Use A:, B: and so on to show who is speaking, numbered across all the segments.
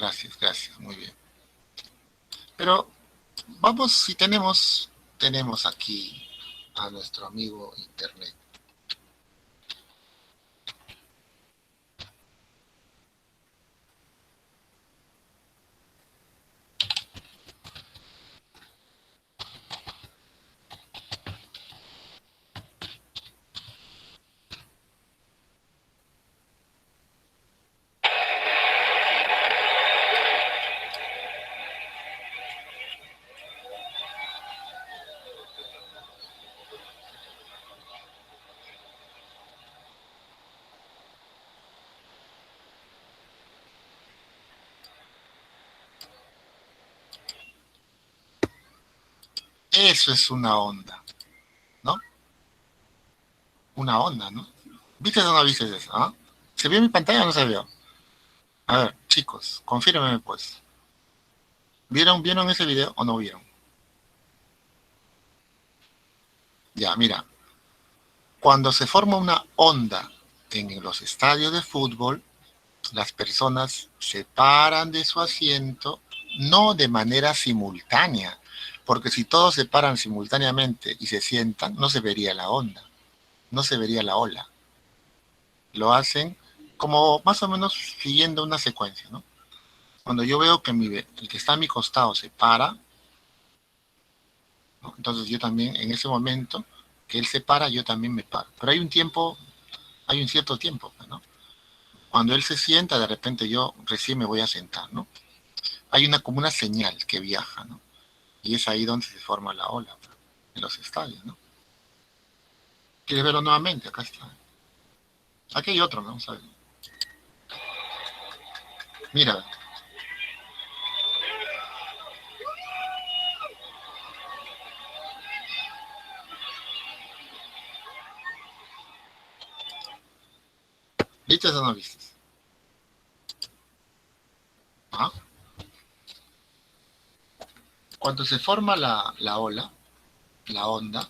A: Gracias, gracias, muy bien. Pero vamos, si tenemos aquí a nuestro amigo Internet. Eso es una onda, ¿no? Una onda, ¿no? ¿Viste o no viste eso? ¿Ah? ¿Se vio en mi pantalla o no se vio? A ver, chicos, confírmenme pues. ¿Vieron ese video o no vieron? Ya, mira, cuando se forma una onda en los estadios de fútbol, las personas se paran de su asiento, no de manera simultánea, porque si todos se paran simultáneamente y se sientan, no se vería la onda, no se vería la ola. Lo hacen como más o menos siguiendo una secuencia, ¿no? Cuando yo veo que el que está a mi costado se para, ¿no? Entonces yo también en ese momento que él se para, yo también me paro. Pero hay un cierto tiempo, ¿no? Cuando él se sienta, de repente yo recién me voy a sentar, ¿no? Hay como una señal que viaja, ¿no? Y es ahí donde se forma la ola, ¿no? En los estadios, ¿no? ¿Quieres verlo nuevamente? Acá está. Aquí hay otro, ¿no? ¿Sabes? Mira, ¿viste o no viste? ¿Ah? Cuando se forma la ola, la onda,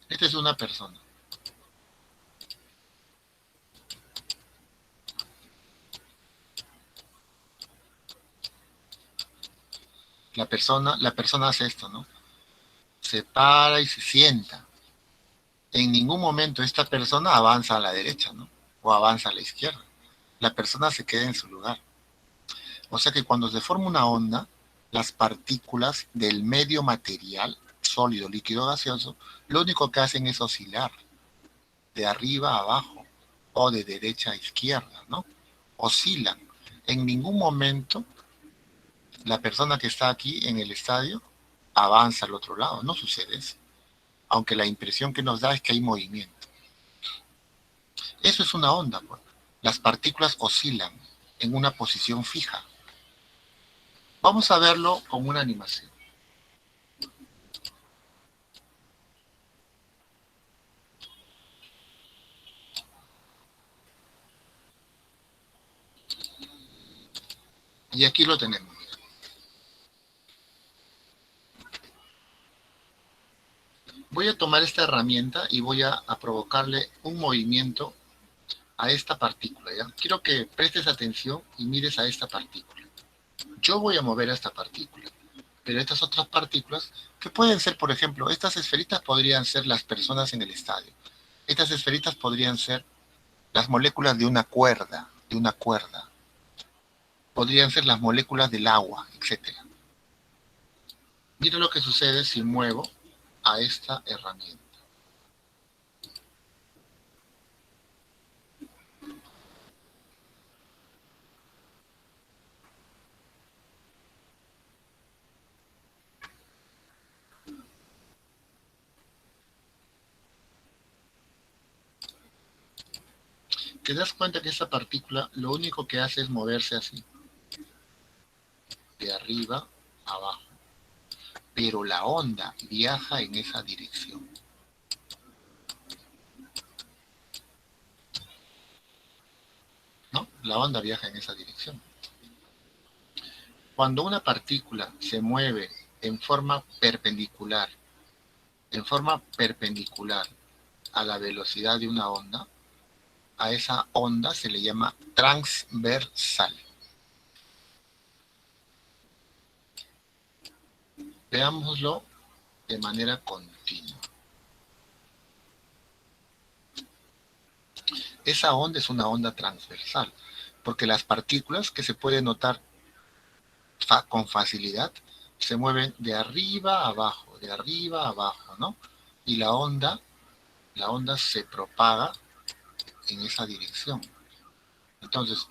A: esta es una persona. La persona hace esto, ¿no? Se para y se sienta. En ningún momento esta persona avanza a la derecha, ¿no? O avanza a la izquierda. La persona se queda en su lugar. O sea que cuando se forma una onda, las partículas del medio material, sólido, líquido, gaseoso, lo único que hacen es oscilar de arriba a abajo o de derecha a izquierda, ¿no? Oscilan. En ningún momento la persona que está aquí en el estadio avanza al otro lado. No sucede eso. Aunque la impresión que nos da es que hay movimiento. Eso es una onda, pues. Las partículas oscilan en una posición fija. Vamos a verlo con una animación. Y aquí lo tenemos. Voy a tomar esta herramienta y voy a provocarle un movimiento a esta partícula, ¿ya? Quiero que prestes atención y mires a esta partícula. Yo voy a mover a esta partícula, pero estas otras partículas, que pueden ser, por ejemplo, estas esferitas podrían ser las personas en el estadio. Estas esferitas podrían ser las moléculas de una cuerda. Podrían ser las moléculas del agua, etcétera. Mira lo que sucede si muevo a esta herramienta. Te das cuenta que esta partícula lo único que hace es moverse así, de arriba a abajo, pero la onda viaja en esa dirección. ¿No? La onda viaja en esa dirección. Cuando una partícula se mueve en forma perpendicular a la velocidad de una onda, a esa onda se le llama transversal. Veámoslo de manera continua. Esa onda es una onda transversal, porque las partículas que se pueden notar con facilidad se mueven de arriba a abajo, ¿no? Y la onda se propaga en esa dirección. Entonces,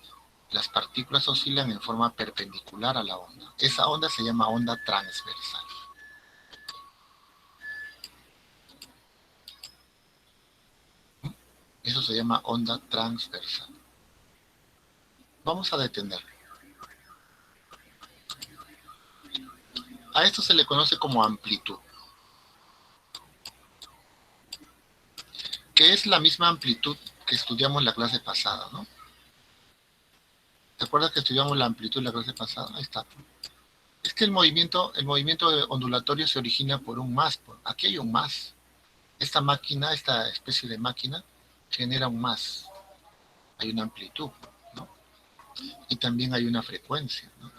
A: las partículas oscilan en forma perpendicular a la onda. Esa onda se llama onda transversal. Eso se llama onda transversal. Vamos a detenerlo. A esto se le conoce como amplitud, que es la misma amplitud que estudiamos en la clase pasada, ¿no? ¿Te acuerdas que estudiamos la amplitud en la clase pasada? Ahí está. Es que el movimiento ondulatorio se origina por un más. Aquí hay un más. Esta máquina, esta especie de máquina, genera un más. Hay una amplitud, ¿no? Y también hay una frecuencia, ¿no?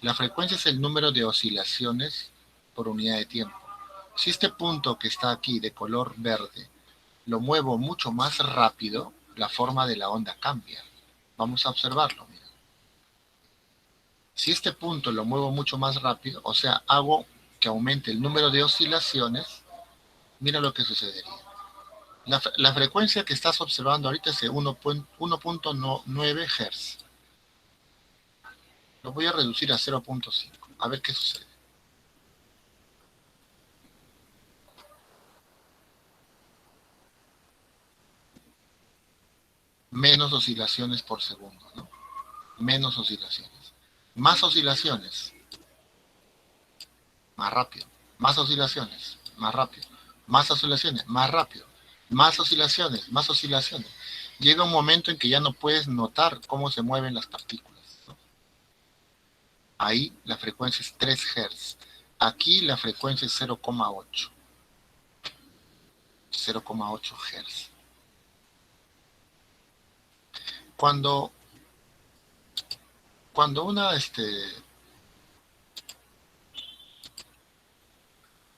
A: La frecuencia es el número de oscilaciones por unidad de tiempo. Si este punto que está aquí de color verde lo muevo mucho más rápido, la forma de la onda cambia. Vamos a observarlo. Mira. Si este punto lo muevo mucho más rápido, o sea, hago que aumente el número de oscilaciones, mira lo que sucedería. La frecuencia que estás observando ahorita es de 1.9 Hz. Lo voy a reducir a 0.5. A ver qué sucede. Menos oscilaciones por segundo, ¿no? Menos oscilaciones. Más oscilaciones, más rápido. Más oscilaciones, más rápido. Más oscilaciones, más rápido. Más oscilaciones, más oscilaciones. Llega un momento en que ya no puedes notar cómo se mueven las partículas, ¿no? Ahí la frecuencia es 3 Hz. Aquí la frecuencia es 0,8. 0,8 Hz. Cuando, cuando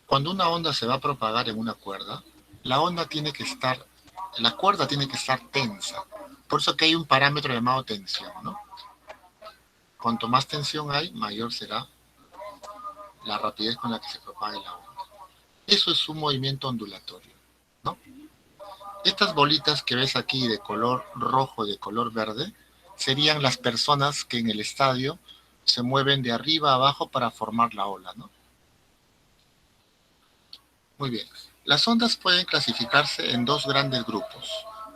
A: cuando una onda se va a propagar en una cuerda, la onda tiene que estar, la cuerda tiene que estar tensa. Por eso que hay un parámetro llamado tensión, ¿no? Cuanto más tensión hay, mayor será la rapidez con la que se propague la onda. Eso es un movimiento ondulatorio, ¿no? Estas bolitas que ves aquí de color rojo, de color verde, serían las personas que en el estadio se mueven de arriba a abajo para formar la ola, ¿no? Muy bien. Las ondas pueden clasificarse en dos grandes grupos,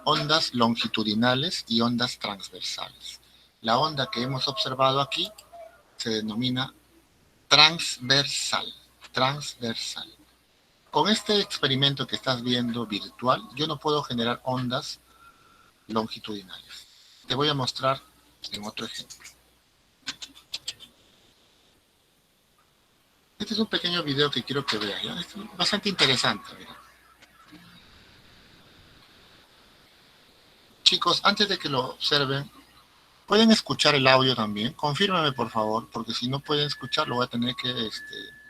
A: ondas longitudinales y ondas transversales. La onda que hemos observado aquí se denomina transversal, transversal. Con este experimento que estás viendo virtual, yo no puedo generar ondas longitudinales. Te voy a mostrar en otro ejemplo. Este es un pequeño video que quiero que veas, ¿ya? Es bastante interesante, mira. Chicos, antes de que lo observen, ¿pueden escuchar el audio también? Confírmeme, por favor, porque si no pueden escuchar, lo voy a tener que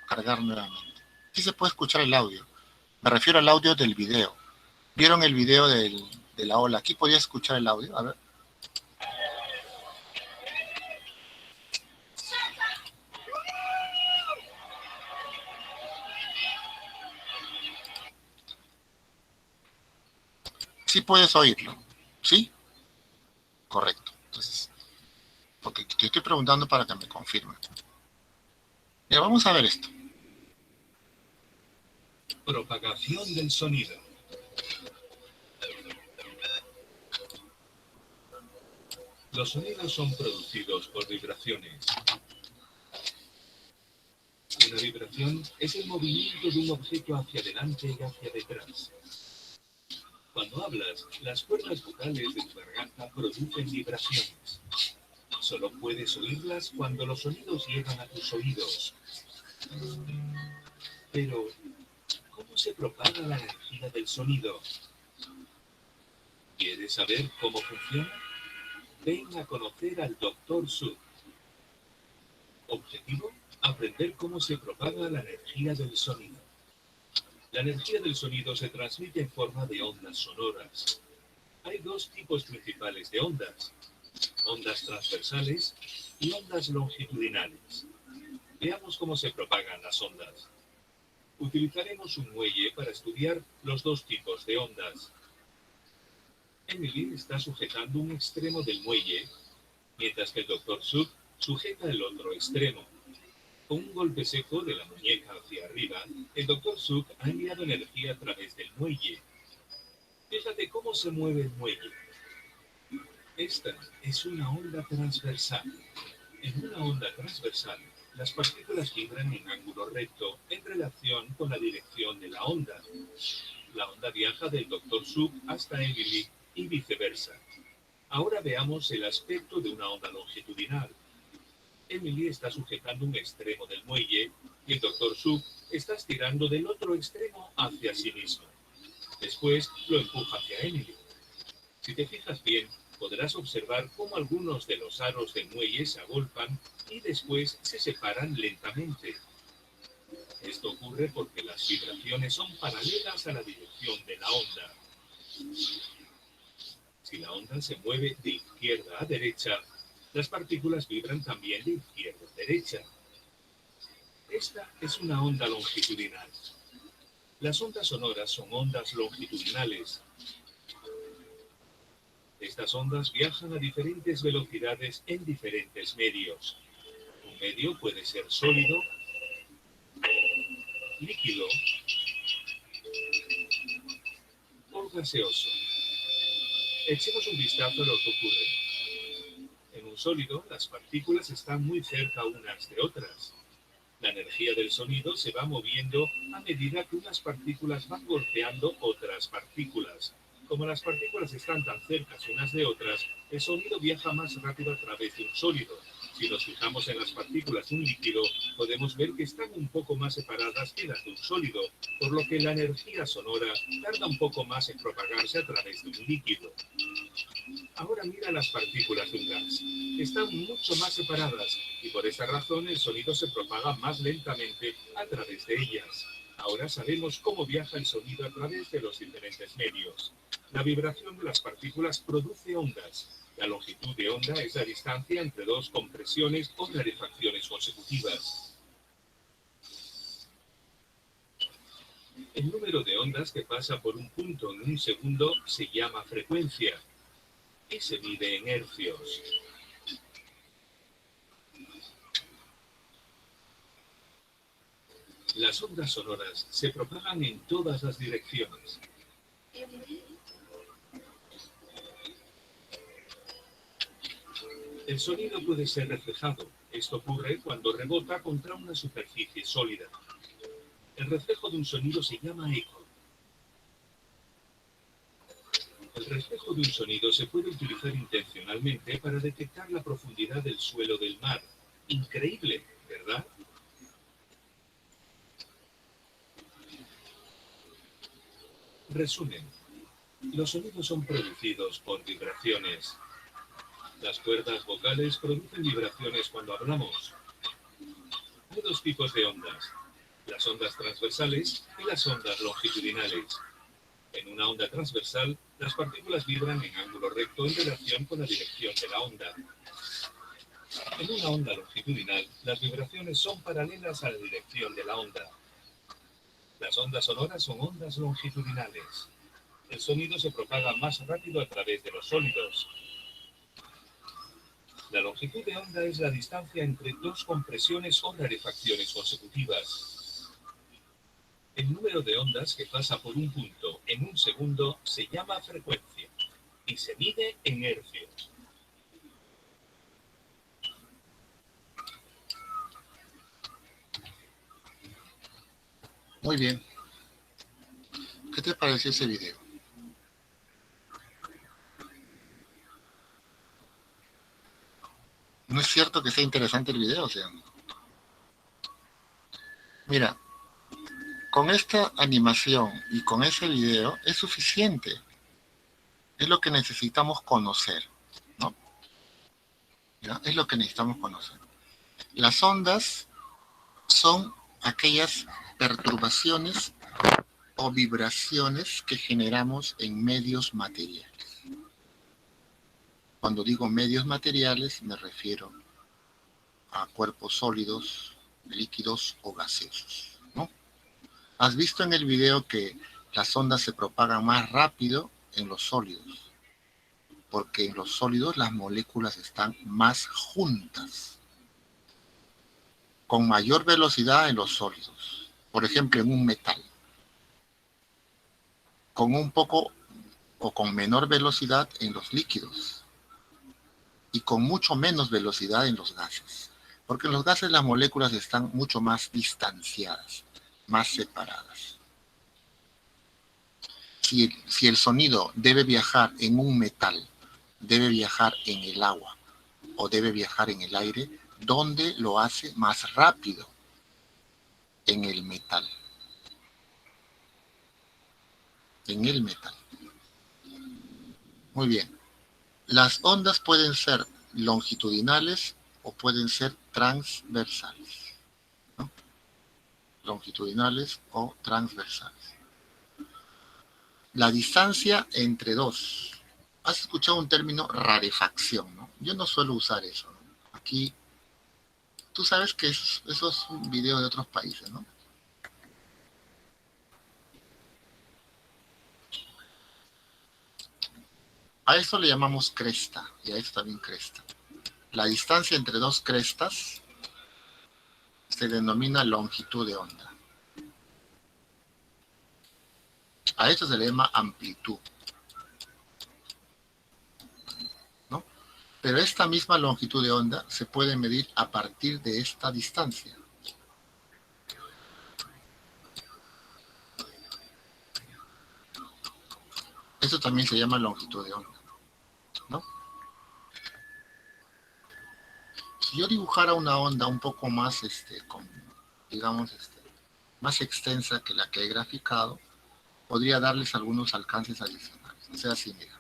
A: cargar nuevamente. Sí se puede escuchar el audio. Me refiero al audio del video. ¿Vieron el video de la ola? Aquí podía escuchar el audio. A ver. Sí puedes oírlo. ¿Sí? Correcto. Entonces, porque te estoy preguntando para que me confirmen. Mira, vamos a ver esto.
B: Propagación del sonido. Los sonidos son producidos por vibraciones. Una vibración es el movimiento de un objeto hacia adelante y hacia detrás. Cuando hablas, las cuerdas vocales de tu garganta producen vibraciones. Solo puedes oírlas cuando los sonidos llegan a tus oídos. Pero, ¿cómo se propaga la energía del sonido? ¿Quieres saber cómo funciona? Ven a conocer al Dr. Sud. Objetivo: Aprender cómo se propaga la energía del sonido. La energía del sonido se transmite en forma de ondas sonoras. Hay dos tipos principales de ondas: ondas transversales y ondas longitudinales. Veamos cómo se propagan las ondas. Utilizaremos un muelle para estudiar los dos tipos de ondas. Emily está sujetando un extremo del muelle, mientras que el Dr. Suk sujeta el otro extremo. Con un golpe seco de la muñeca hacia arriba, el Dr. Suk ha enviado energía a través del muelle. Fíjate cómo se mueve el muelle. Esta es una onda transversal. En una onda transversal, las partículas vibran en ángulo recto en relación con la dirección de la onda. La onda viaja del Dr. Suk hasta Emily y viceversa. Ahora veamos el aspecto de una onda longitudinal. Emily está sujetando un extremo del muelle y el Dr. Suk está estirando del otro extremo hacia sí mismo. Después lo empuja hacia Emily. Si te fijas bien, podrás observar cómo algunos de los aros del muelle se agolpan y después se separan lentamente. Esto ocurre porque las vibraciones son paralelas a la dirección de la onda. Si la onda se mueve de izquierda a derecha, las partículas vibran también de izquierda a derecha. Esta es una onda longitudinal. Las ondas sonoras son ondas longitudinales. Estas ondas viajan a diferentes velocidades en diferentes medios. Un medio puede ser sólido, líquido o gaseoso. Echemos un vistazo a lo que ocurre. En un sólido, las partículas están muy cerca unas de otras. La energía del sonido se va moviendo a medida que unas partículas van golpeando otras partículas. Como las partículas están tan cerca unas de otras, el sonido viaja más rápido a través de un sólido. Si nos fijamos en las partículas de un líquido, podemos ver que están un poco más separadas que las de un sólido, por lo que la energía sonora tarda un poco más en propagarse a través de un líquido. Ahora mira las partículas de un gas. Están mucho más separadas y por esta razón el sonido se propaga más lentamente a través de ellas. Ahora sabemos cómo viaja el sonido a través de los diferentes medios. La vibración de las partículas produce ondas. La longitud de onda es la distancia entre dos compresiones o rarefacciones consecutivas. El número de ondas que pasa por un punto en un segundo se llama frecuencia y se mide en hercios. Las ondas sonoras se propagan en todas las direcciones. El sonido puede ser reflejado. Esto ocurre cuando rebota contra una superficie sólida. El reflejo de un sonido se llama eco. El reflejo de un sonido se puede utilizar intencionalmente para detectar la profundidad del suelo del mar. Increíble, ¿verdad? Resumen. Los sonidos son producidos por vibraciones. Las cuerdas vocales producen vibraciones cuando hablamos. Hay dos tipos de ondas: las ondas transversales y las ondas longitudinales. En una onda transversal, las partículas vibran en ángulo recto en relación con la dirección de la onda. En una onda longitudinal, las vibraciones son paralelas a la dirección de la onda. Las ondas sonoras son ondas longitudinales. El sonido se propaga más rápido a través de los sólidos. La longitud de onda es la distancia entre dos compresiones o rarefacciones consecutivas. El número de ondas que pasa por un punto en un segundo se llama frecuencia y se mide en hercios.
A: Muy bien. ¿Qué te pareció ese video? No es cierto que sea interesante el video, o sea. Mira, con esta animación y con ese video es suficiente. Es lo que necesitamos conocer, ¿no? ¿Ya? Es lo que necesitamos conocer. Las ondas son aquellas perturbaciones o vibraciones que generamos en medios materiales. Cuando digo medios materiales me refiero a cuerpos sólidos, líquidos o gaseosos, ¿no? Has visto en el video que las ondas se propagan más rápido en los sólidos, porque en los sólidos las moléculas están más juntas, con mayor velocidad en los sólidos. Por ejemplo, en un metal, con un poco o con menor velocidad en los líquidos y con mucho menos velocidad en los gases. Porque en los gases las moléculas están mucho más distanciadas, más separadas. Si el sonido debe viajar en un metal, debe viajar en el agua o debe viajar en el aire, ¿dónde lo hace más rápido? En el metal. En el metal. Muy bien. Las ondas pueden ser longitudinales o pueden ser transversales, ¿no? Longitudinales o transversales. La distancia entre dos. Has escuchado un término rarefacción, ¿no? Yo no suelo usar eso, ¿no? Aquí, tú sabes que eso es un video de otros países, ¿no? A esto le llamamos cresta y a esto también cresta. La distancia entre dos crestas se denomina longitud de onda. A esto se le llama amplitud, ¿no? Pero esta misma longitud de onda se puede medir a partir de esta distancia. Esto también se llama longitud de onda, ¿no? Si yo dibujara una onda un poco más, digamos, más extensa que la que he graficado, podría darles algunos alcances adicionales. O sea, así, mira.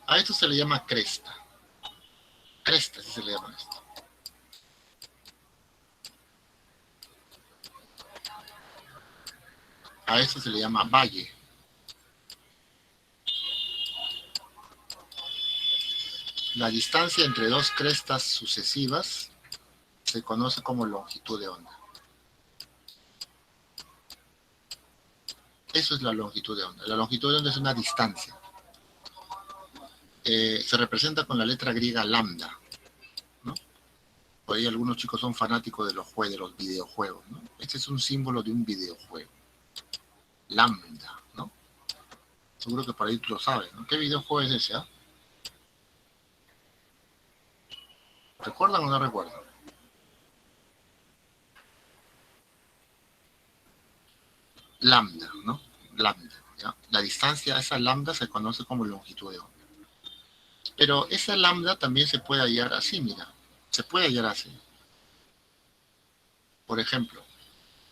A: A esto se le llama cresta. Cresta, así se le llama esto. A esto se le llama valle. La distancia entre dos crestas sucesivas se conoce como longitud de onda. Eso es la longitud de onda. La longitud de onda es una distancia. Se representa con la letra griega lambda, ¿no? Por ahí algunos chicos son fanáticos de los videojuegos, ¿no? Este es un símbolo de un videojuego. Lambda, ¿no? Seguro que por ahí tú lo sabes, ¿no? ¿Qué videojuego es ese, ah? ¿Recuerdan o no recuerdan? Lambda, ¿no? Lambda, ¿ya? La distancia a esa lambda se conoce como longitud de onda. Pero esa lambda también se puede hallar así, mira. Se puede hallar así. Por ejemplo,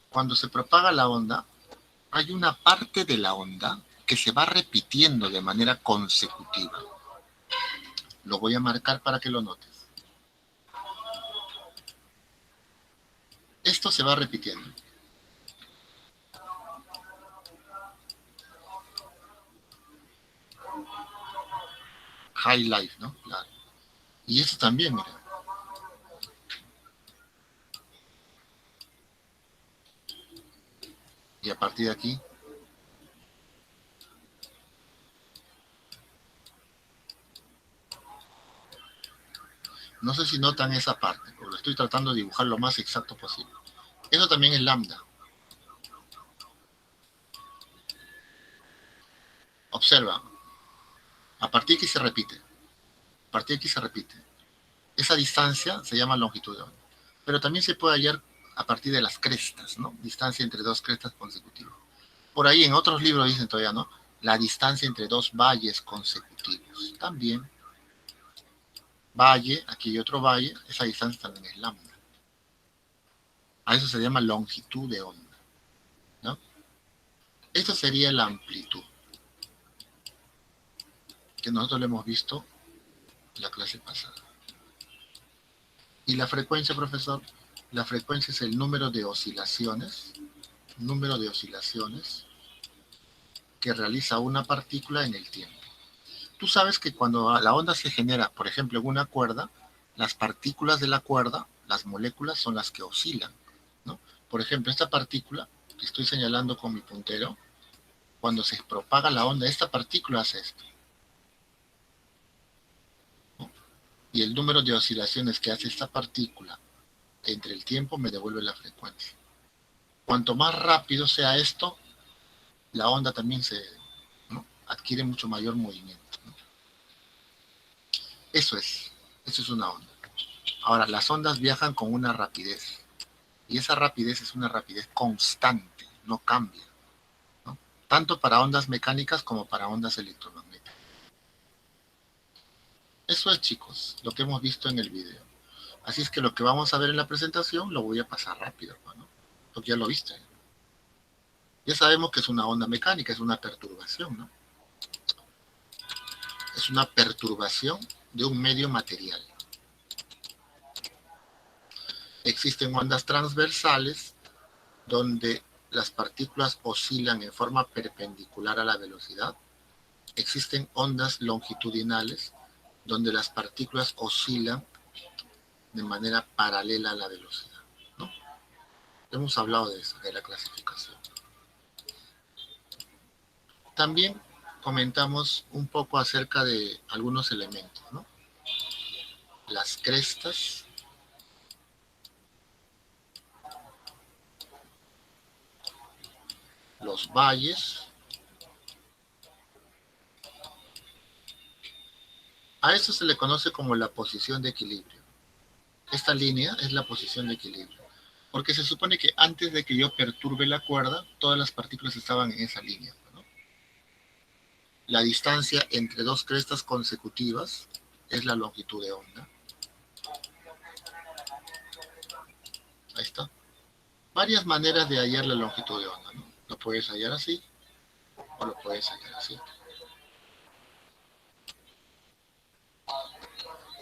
A: cuando se propaga la onda, hay una parte de la onda que se va repitiendo de manera consecutiva. Lo voy a marcar para que lo notes. Esto se va repitiendo. High life, ¿no? Claro. Y esto también, mira. Y a partir de aquí, no sé si notan esa parte, porque lo estoy tratando de dibujar lo más exacto posible. Eso también es lambda. Observa, a partir de aquí se repite. A partir de aquí se repite. Esa distancia se llama longitud de onda. Pero también se puede hallar a partir de las crestas, ¿no? Distancia entre dos crestas consecutivas. Por ahí en otros libros dicen todavía, ¿no? La distancia entre dos valles consecutivos. También, valle, aquí hay otro valle, esa distancia también es lambda. A eso se llama longitud de onda, ¿no? Esta sería la amplitud, que nosotros lo hemos visto en la clase pasada. ¿Y la frecuencia, profesor? La frecuencia es el número de oscilaciones que realiza una partícula en el tiempo. Tú sabes que cuando la onda se genera, por ejemplo, en una cuerda, las partículas de la cuerda, las moléculas, son las que oscilan, ¿no? Por ejemplo, esta partícula que estoy señalando con mi puntero, cuando se propaga la onda, esta partícula hace esto, ¿no? Y el número de oscilaciones que hace esta partícula entre el tiempo me devuelve la frecuencia. Cuanto más rápido sea esto, la onda también ¿no? adquiere mucho mayor movimiento, ¿no? Eso es una onda. Ahora, las ondas viajan con una rapidez, y esa rapidez es una rapidez constante, no cambia, ¿no? Tanto para ondas mecánicas como para ondas electromagnéticas. Eso es, chicos, lo que hemos visto en el video. Así es que lo que vamos a ver en la presentación lo voy a pasar rápido, ¿no? Porque ya lo viste. Ya sabemos que es una onda mecánica, es una perturbación, ¿no? Es una perturbación de un medio material. Existen ondas transversales donde las partículas oscilan en forma perpendicular a la velocidad. Existen ondas longitudinales donde las partículas oscilan de manera paralela a la velocidad, ¿no? Hemos hablado de eso, de la clasificación. También comentamos un poco acerca de algunos elementos, ¿no? Las crestas, los valles. A eso se le conoce como la posición de equilibrio. Esta línea es la posición de equilibrio, porque se supone que antes de que yo perturbe la cuerda, todas las partículas estaban en esa línea, ¿no? La distancia entre dos crestas consecutivas es la longitud de onda. Ahí está. Varias maneras de hallar la longitud de onda, ¿no? Lo puedes hallar así o lo puedes hallar así.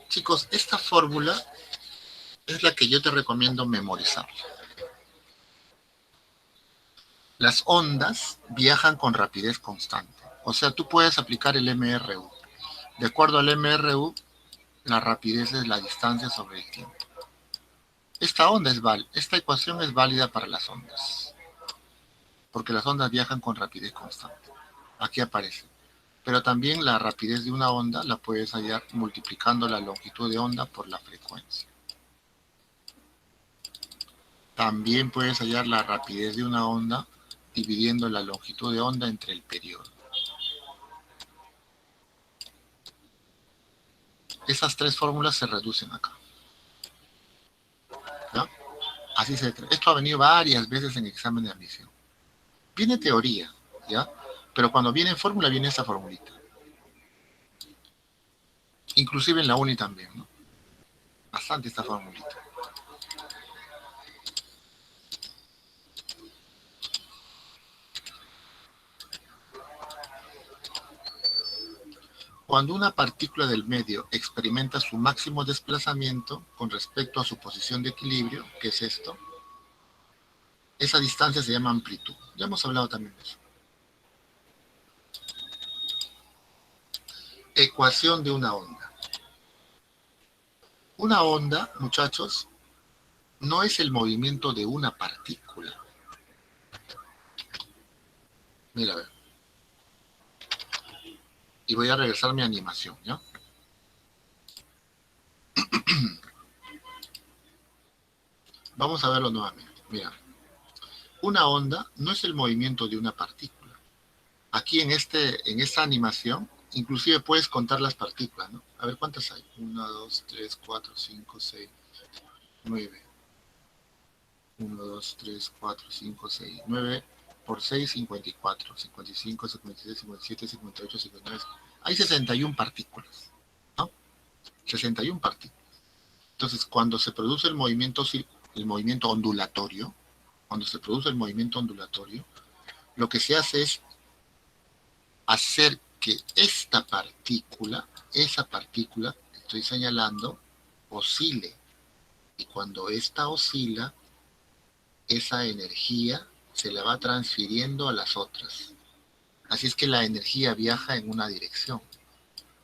A: Chicos, esta fórmula es la que yo te recomiendo memorizar. Las ondas viajan con rapidez constante. O sea, tú puedes aplicar el MRU. De acuerdo al MRU, la rapidez es la distancia sobre el tiempo. Esta ecuación es válida para las ondas, porque las ondas viajan con rapidez constante. Aquí aparece. Pero también la rapidez de una onda la puedes hallar multiplicando la longitud de onda por la frecuencia. También puedes hallar la rapidez de una onda dividiendo la longitud de onda entre el periodo. Esas tres fórmulas se reducen acá, ¿ya? Así se trae. Esto ha venido varias veces en examen de admisión. Viene teoría, ¿ya? Pero cuando viene en fórmula, viene esta formulita. Inclusive en la uni también, ¿no? Bastante esta formulita. Cuando una partícula del medio experimenta su máximo desplazamiento con respecto a su posición de equilibrio, que es esto, esa distancia se llama amplitud. Ya hemos hablado también de eso. Ecuación de una onda. Una onda, muchachos, no es el movimiento de una partícula. Mira, a ver. Y voy a regresar a mi animación, ¿ya? Vamos a verlo nuevamente. Mira, una onda no es el movimiento de una partícula. Aquí en esta animación, inclusive puedes contar las partículas, ¿no? A ver, ¿cuántas hay? 1, 2, 3, 4, 5, 6, 9. 1, 2, 3, 4, 5, 6, 9. por 6, 54, 55, 56, 57, 58, 59. Hay 61 partículas, ¿no? 61 partículas. Entonces, cuando se produce el movimiento ondulatorio, lo que se hace es hacer que esa partícula que estoy señalando, oscile. Y cuando esta oscila, esa energía se la va transfiriendo a las otras. Así es que la energía viaja en una dirección,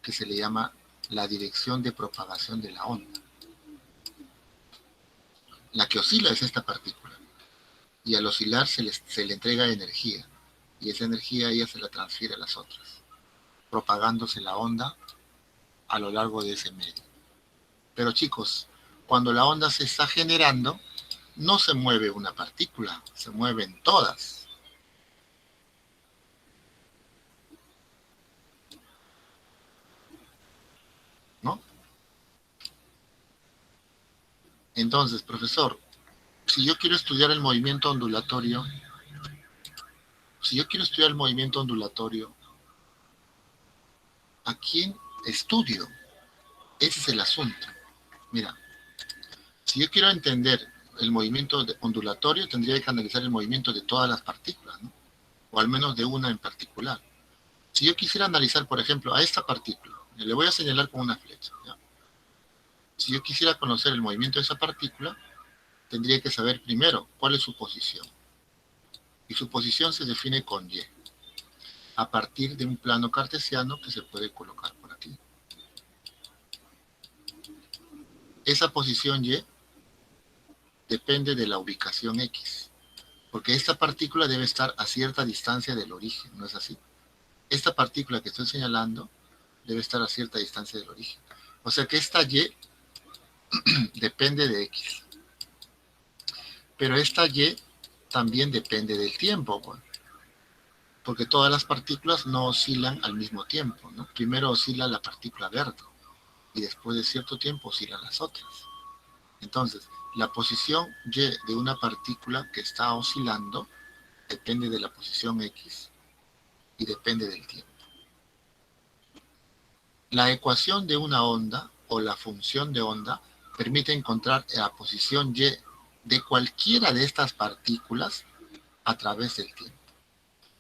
A: que se le llama la dirección de propagación de la onda. La que oscila es esta partícula. Y al oscilar se le entrega energía. Y esa energía ella se la transfiere a las otras, propagándose la onda a lo largo de ese medio. Pero chicos, cuando la onda se está generando, no se mueve una partícula, se mueven todas. ¿No? Entonces, profesor, si yo quiero estudiar el movimiento ondulatorio, ¿a quién estudio? Ese es el asunto. Mira, si yo quiero entender el movimiento ondulatorio, tendría que analizar el movimiento de todas las partículas, ¿no? O al menos de una en particular. Si yo quisiera analizar, por ejemplo, a esta partícula, le voy a señalar con una flecha, ¿ya? Si yo quisiera conocer el movimiento de esa partícula, tendría que saber primero cuál es su posición. Y su posición se define con Y, a partir de un plano cartesiano que se puede colocar por aquí. Esa posición Y depende de la ubicación X, porque esta partícula debe estar a cierta distancia del origen, ¿no es así? Esta partícula que estoy señalando debe estar a cierta distancia del origen. O sea que esta Y depende de X. Pero esta Y también depende del tiempo, pues, porque todas las partículas no oscilan al mismo tiempo, ¿no? Primero oscila la partícula verde y después de cierto tiempo oscilan las otras. Entonces, la posición Y de una partícula que está oscilando depende de la posición X y depende del tiempo. La ecuación de una onda o la función de onda permite encontrar la posición Y de cualquiera de estas partículas a través del tiempo.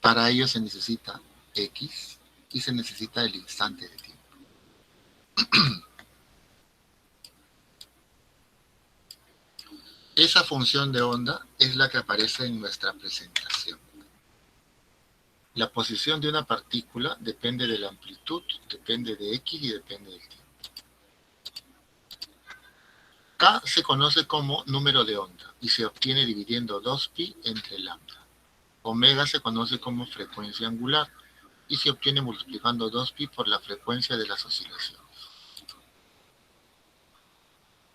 A: Para ello se necesita X y se necesita el instante de tiempo. Esa función de onda es la que aparece en nuestra presentación. La posición de una partícula depende de la amplitud, depende de X y depende del tiempo. K se conoce como número de onda y se obtiene dividiendo 2pi entre lambda. Omega se conoce como frecuencia angular y se obtiene multiplicando 2pi por la frecuencia de las oscilaciones.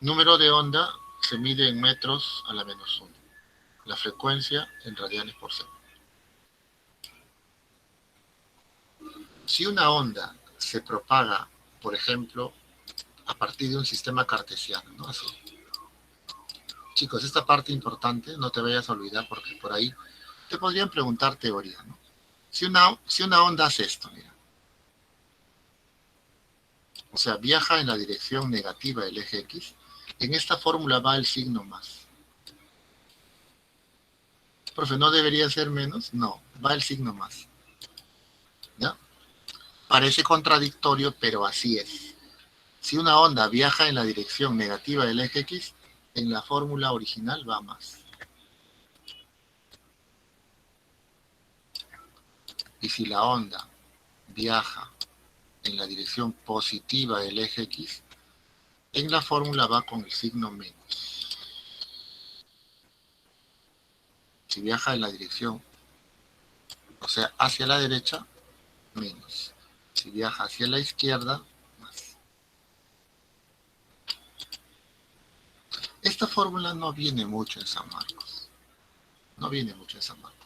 A: Número de onda se mide en metros a la menos 1. La frecuencia en radianes por segundo. Si una onda se propaga, por ejemplo, a partir de un sistema cartesiano, ¿no? Así. Chicos, esta parte importante, no te vayas a olvidar porque por ahí te podrían preguntar teoría, ¿no? Si una onda hace esto, mira. O sea, viaja en la dirección negativa del eje X, en esta fórmula va el signo más. Profe, ¿no debería ser menos? No, va el signo más. ¿Ya? Parece contradictorio, pero así es. Si una onda viaja en la dirección negativa del eje X, en la fórmula original va más. Y si la onda viaja en la dirección positiva del eje X, en la fórmula va con el signo menos. Si viaja en la dirección, o sea, hacia la derecha, menos. Si viaja hacia la izquierda, más. Esta fórmula no viene mucho en San Marcos. No viene mucho en San Marcos.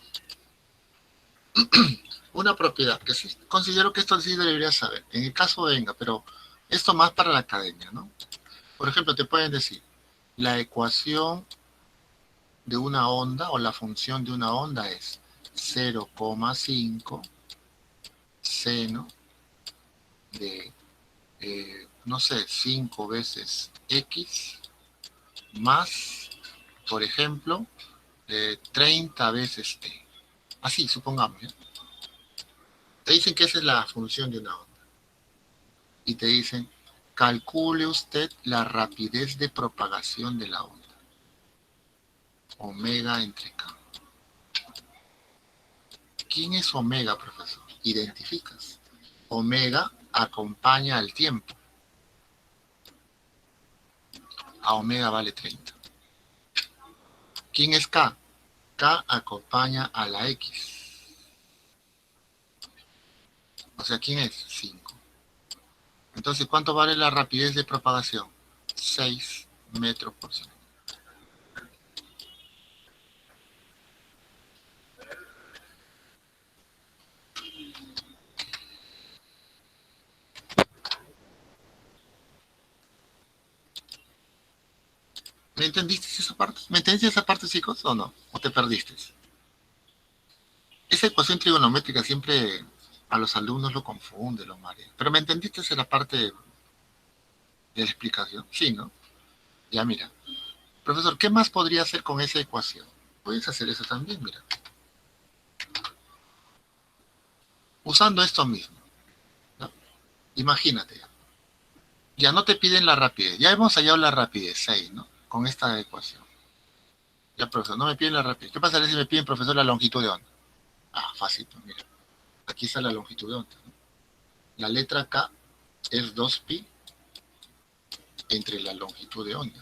A: Una propiedad que sí, considero que esto sí deberías saber. En el caso venga, pero esto más para la academia, ¿no? Por ejemplo, te pueden decir, la ecuación de una onda o la función de una onda es 0,5 seno de, no sé, 5 veces x más, por ejemplo, 30 veces t. Así, supongamos. ¿Ya? Te dicen que esa es la función de una onda. Y te dicen, calcule usted la rapidez de propagación de la onda. Omega entre k. ¿Quién es omega, profesor? Identificas. Omega acompaña al tiempo. A omega vale 30. ¿Quién es k? K acompaña a la x. O sea, ¿quién es? 5. Entonces, ¿cuánto vale la rapidez de propagación? 6 metros por segundo. ¿Me entendiste esa parte? ¿Me entendiste esa parte, chicos, o no? ¿O te perdiste? Esa ecuación trigonométrica siempre a los alumnos lo confunde, lo marea. Pero ¿me entendiste esa parte de la explicación? Sí, ¿no? Ya, mira. Profesor, ¿qué más podría hacer con esa ecuación? Puedes hacer eso también, mira. Usando esto mismo, ¿no? Imagínate. Ya no te piden la rapidez. Ya hemos hallado la rapidez, 6, ¿no? Con esta ecuación. Ya, profesor, no me piden la rapidez. ¿Qué pasaría si me piden, profesor, la longitud de onda? Ah, fácil, pues mira. Aquí está la longitud de onda, ¿no? La letra K es 2pi entre la longitud de onda.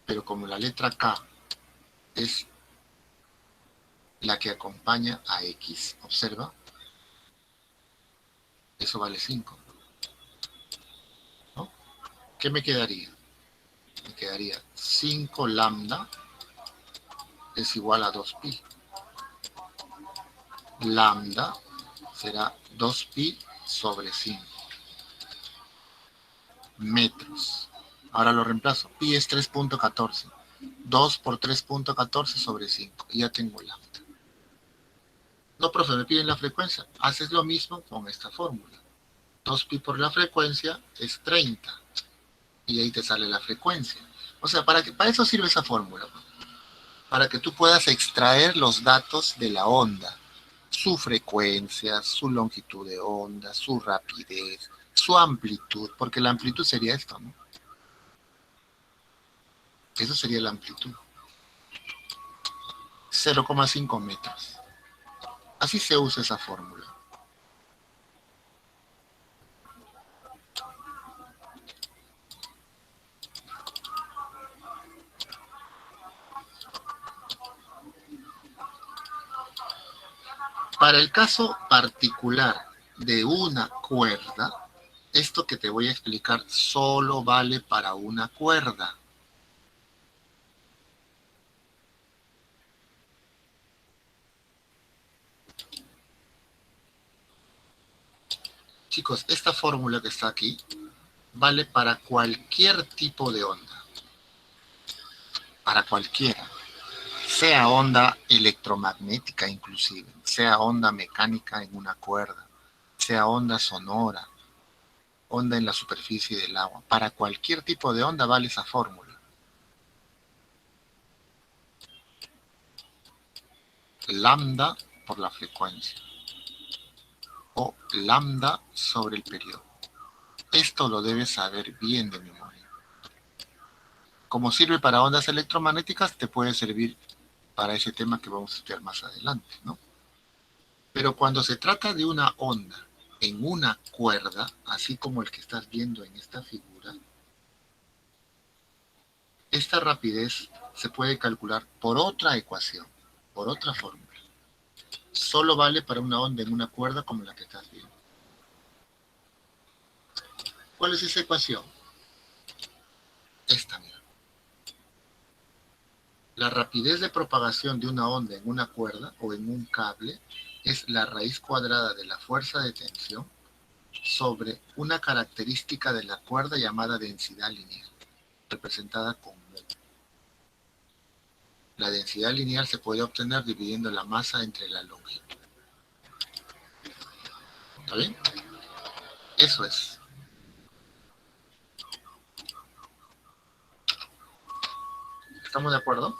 A: Pero como la letra K es la que acompaña a X, observa, eso vale 5, ¿no? ¿Qué me quedaría? Me quedaría 5 lambda es igual a 2pi. Lambda será 2pi sobre 5 metros. Ahora lo reemplazo. Pi es 3.14. 2 por 3.14 sobre 5. Y ya tengo lambda. No, profe, me piden la frecuencia. Haces lo mismo con esta fórmula. 2pi por la frecuencia es 30. Y ahí te sale la frecuencia. O sea, para eso sirve esa fórmula. Para que tú puedas extraer los datos de la onda. Su frecuencia, su longitud de onda, su rapidez, su amplitud. Porque la amplitud sería esto, ¿no? Eso sería la amplitud. 0,5 metros. Así se usa esa fórmula. Para el caso particular de una cuerda, esto que te voy a explicar solo vale para una cuerda. Chicos, esta fórmula que está aquí vale para cualquier tipo de onda. Para cualquiera. Sea onda electromagnética inclusive, sea onda mecánica en una cuerda, sea onda sonora, onda en la superficie del agua. Para cualquier tipo de onda vale esa fórmula. Lambda por la frecuencia o lambda sobre el periodo. Esto lo debes saber bien de memoria. Como sirve para ondas electromagnéticas, te puede servir para ese tema que vamos a estudiar más adelante, ¿no? Pero cuando se trata de una onda en una cuerda, así como el que estás viendo en esta figura, esta rapidez se puede calcular por otra ecuación, por otra fórmula. Solo vale para una onda en una cuerda como la que estás viendo. ¿Cuál es esa ecuación? Esta, mira. La rapidez de propagación de una onda en una cuerda o en un cable es la raíz cuadrada de la fuerza de tensión sobre una característica de la cuerda llamada densidad lineal, representada con mu. La densidad lineal se puede obtener dividiendo la masa entre la longitud. ¿Está bien? Eso es. ¿Estamos de acuerdo?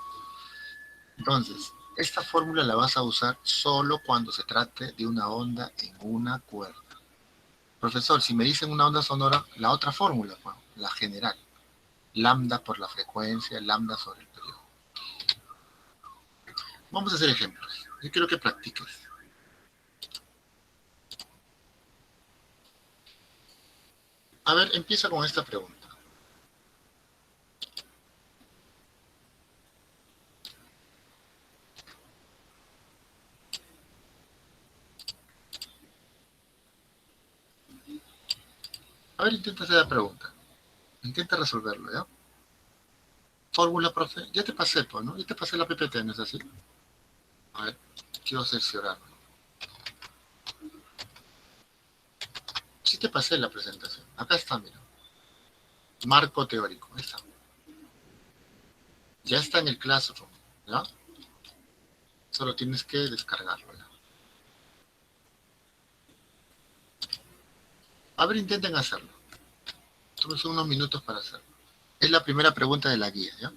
A: Entonces, esta fórmula la vas a usar solo cuando se trate de una onda en una cuerda. Profesor, si me dicen una onda sonora, la otra fórmula, bueno, la general. Lambda por la frecuencia, lambda sobre el periodo. Vamos a hacer ejemplos. Yo quiero que practiques. A ver, empieza con esta pregunta. A ver, intenta hacer la pregunta. Intenta resolverlo, ¿ya? Fórmula, profe. Ya te pasé, pues, ¿no? Ya te pasé la PPT, ¿no es así? A ver, quiero cerciorarme. Sí te pasé la presentación. Acá está, mira. Marco teórico. Ahí está. Ya está en el Classroom, ¿ya? Solo tienes que descargarlo, ¿ya? A ver, intenten hacerlo. Tómense unos minutos para hacerlo. Es la primera pregunta de la guía, ¿ya?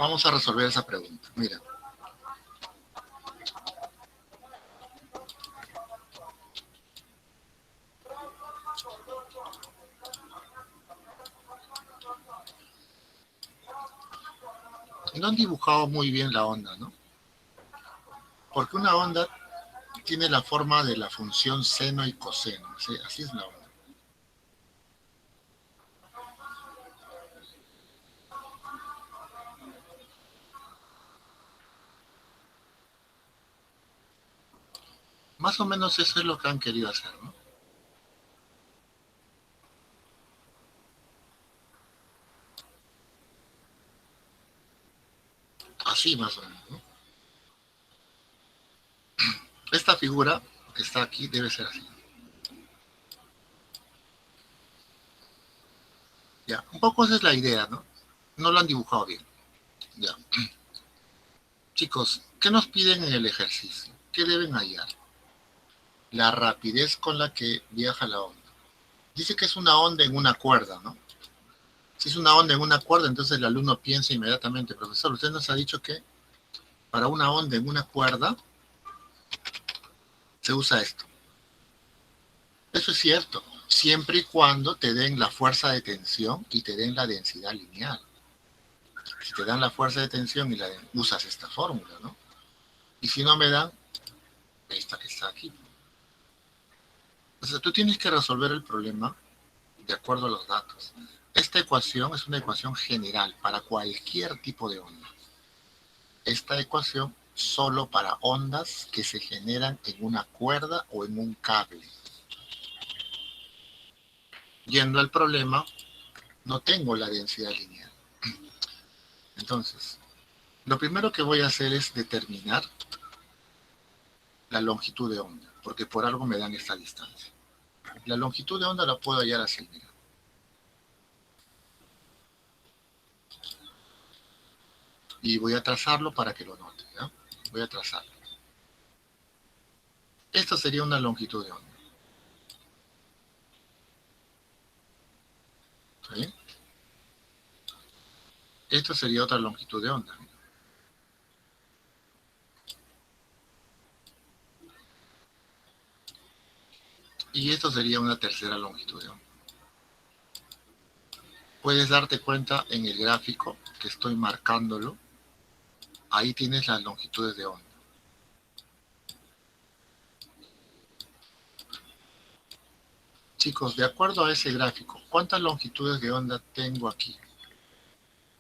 A: Vamos a resolver esa pregunta. Mira. No han dibujado muy bien la onda, ¿no? Porque una onda tiene la forma de la función seno y coseno. ¿Sí? Así es la onda. Más o menos eso es lo que han querido hacer, ¿no? Así más o menos, ¿no? Esta figura que está aquí debe ser así. Ya, un poco esa es la idea, ¿no? No lo han dibujado bien. Ya. Chicos, ¿qué nos piden en el ejercicio? ¿Qué deben hallar? La rapidez con la que viaja la onda. Dice que es una onda en una cuerda, ¿no? Si es una onda en una cuerda, entonces el alumno piensa inmediatamente, profesor, usted nos ha dicho que para una onda en una cuerda se usa esto. Eso es cierto, siempre y cuando te den la fuerza de tensión y te den la densidad lineal. Si te dan la fuerza de tensión y usas esta fórmula, ¿no? Y si no me dan, esta que está aquí. O sea, tú tienes que resolver el problema de acuerdo a los datos. Esta ecuación es una ecuación general para cualquier tipo de onda. Esta ecuación solo para ondas que se generan en una cuerda o en un cable. Yendo al problema, no tengo la densidad lineal. Entonces, lo primero que voy a hacer es determinar la longitud de onda, porque por algo me dan esta distancia. La longitud de onda la puedo hallar así, mira. Y voy a trazarlo para que lo note, ¿ya? Voy a trazarlo. Esta sería una longitud de onda. ¿Sí? Esta sería otra longitud de onda. Y esto sería una tercera longitud de onda. Puedes darte cuenta en el gráfico que estoy marcándolo. Ahí tienes las longitudes de onda. Chicos, de acuerdo a ese gráfico, ¿cuántas longitudes de onda tengo aquí?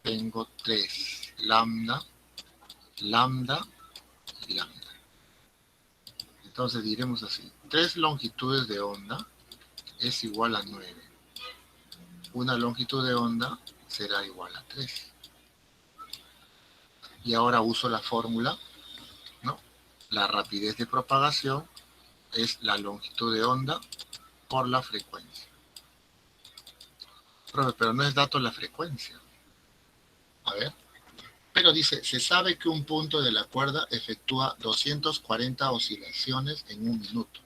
A: Tengo 3. Lambda, lambda y lambda. Entonces diremos así. 3 longitudes de onda es igual a 9. Una longitud de onda será igual a 3. Y ahora uso la fórmula, ¿no? La rapidez de propagación es la longitud de onda por la frecuencia. Profe, pero no es dato la frecuencia. A ver. Pero dice, se sabe que un punto de la cuerda efectúa 240 oscilaciones en un minuto.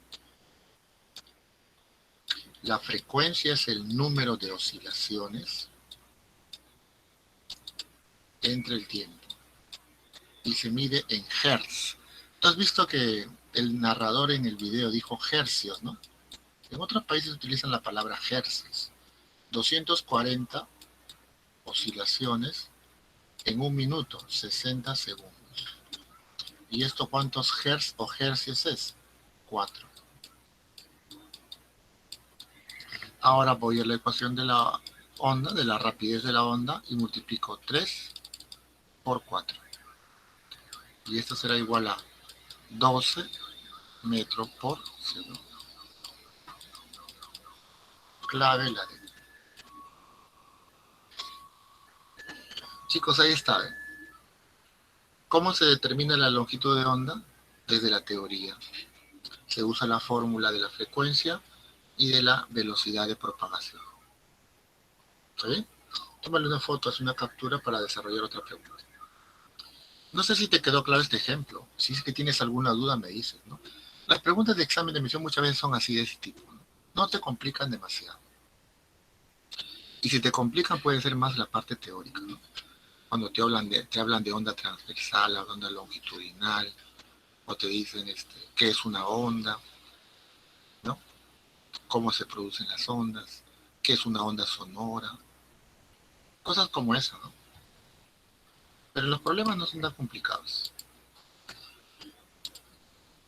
A: La frecuencia es el número de oscilaciones entre el tiempo. Y se mide en hertz. ¿Tú has visto que el narrador en el video dijo hercios, ¿no? En otros países utilizan la palabra hercios. 240 oscilaciones en un minuto, 60 segundos. ¿Y esto cuántos hertz o hercios es? 4. Ahora voy a la ecuación de la onda, de la rapidez de la onda, y multiplico 3 por 4. Y esto será igual a 12 metros por segundo. Clave la D. Chicos, ahí está. ¿Cómo se determina la longitud de onda? Desde la teoría. Se usa la fórmula de la frecuencia y de la velocidad de propagación. ¿Está bien? Tómale una foto, haz una captura para desarrollar otra pregunta. No sé si te quedó claro este ejemplo. Si es que tienes alguna duda, me dices, ¿no? Las preguntas de examen de admisión muchas veces son así de ese tipo, ¿no? No te complican demasiado. Y si te complican, puede ser más la parte teórica, ¿no? Cuando te hablan de onda transversal, o onda longitudinal, o te dicen qué es una onda, ¿no? Cómo se producen las ondas, qué es una onda sonora, cosas como eso, ¿no? Pero los problemas no son tan complicados.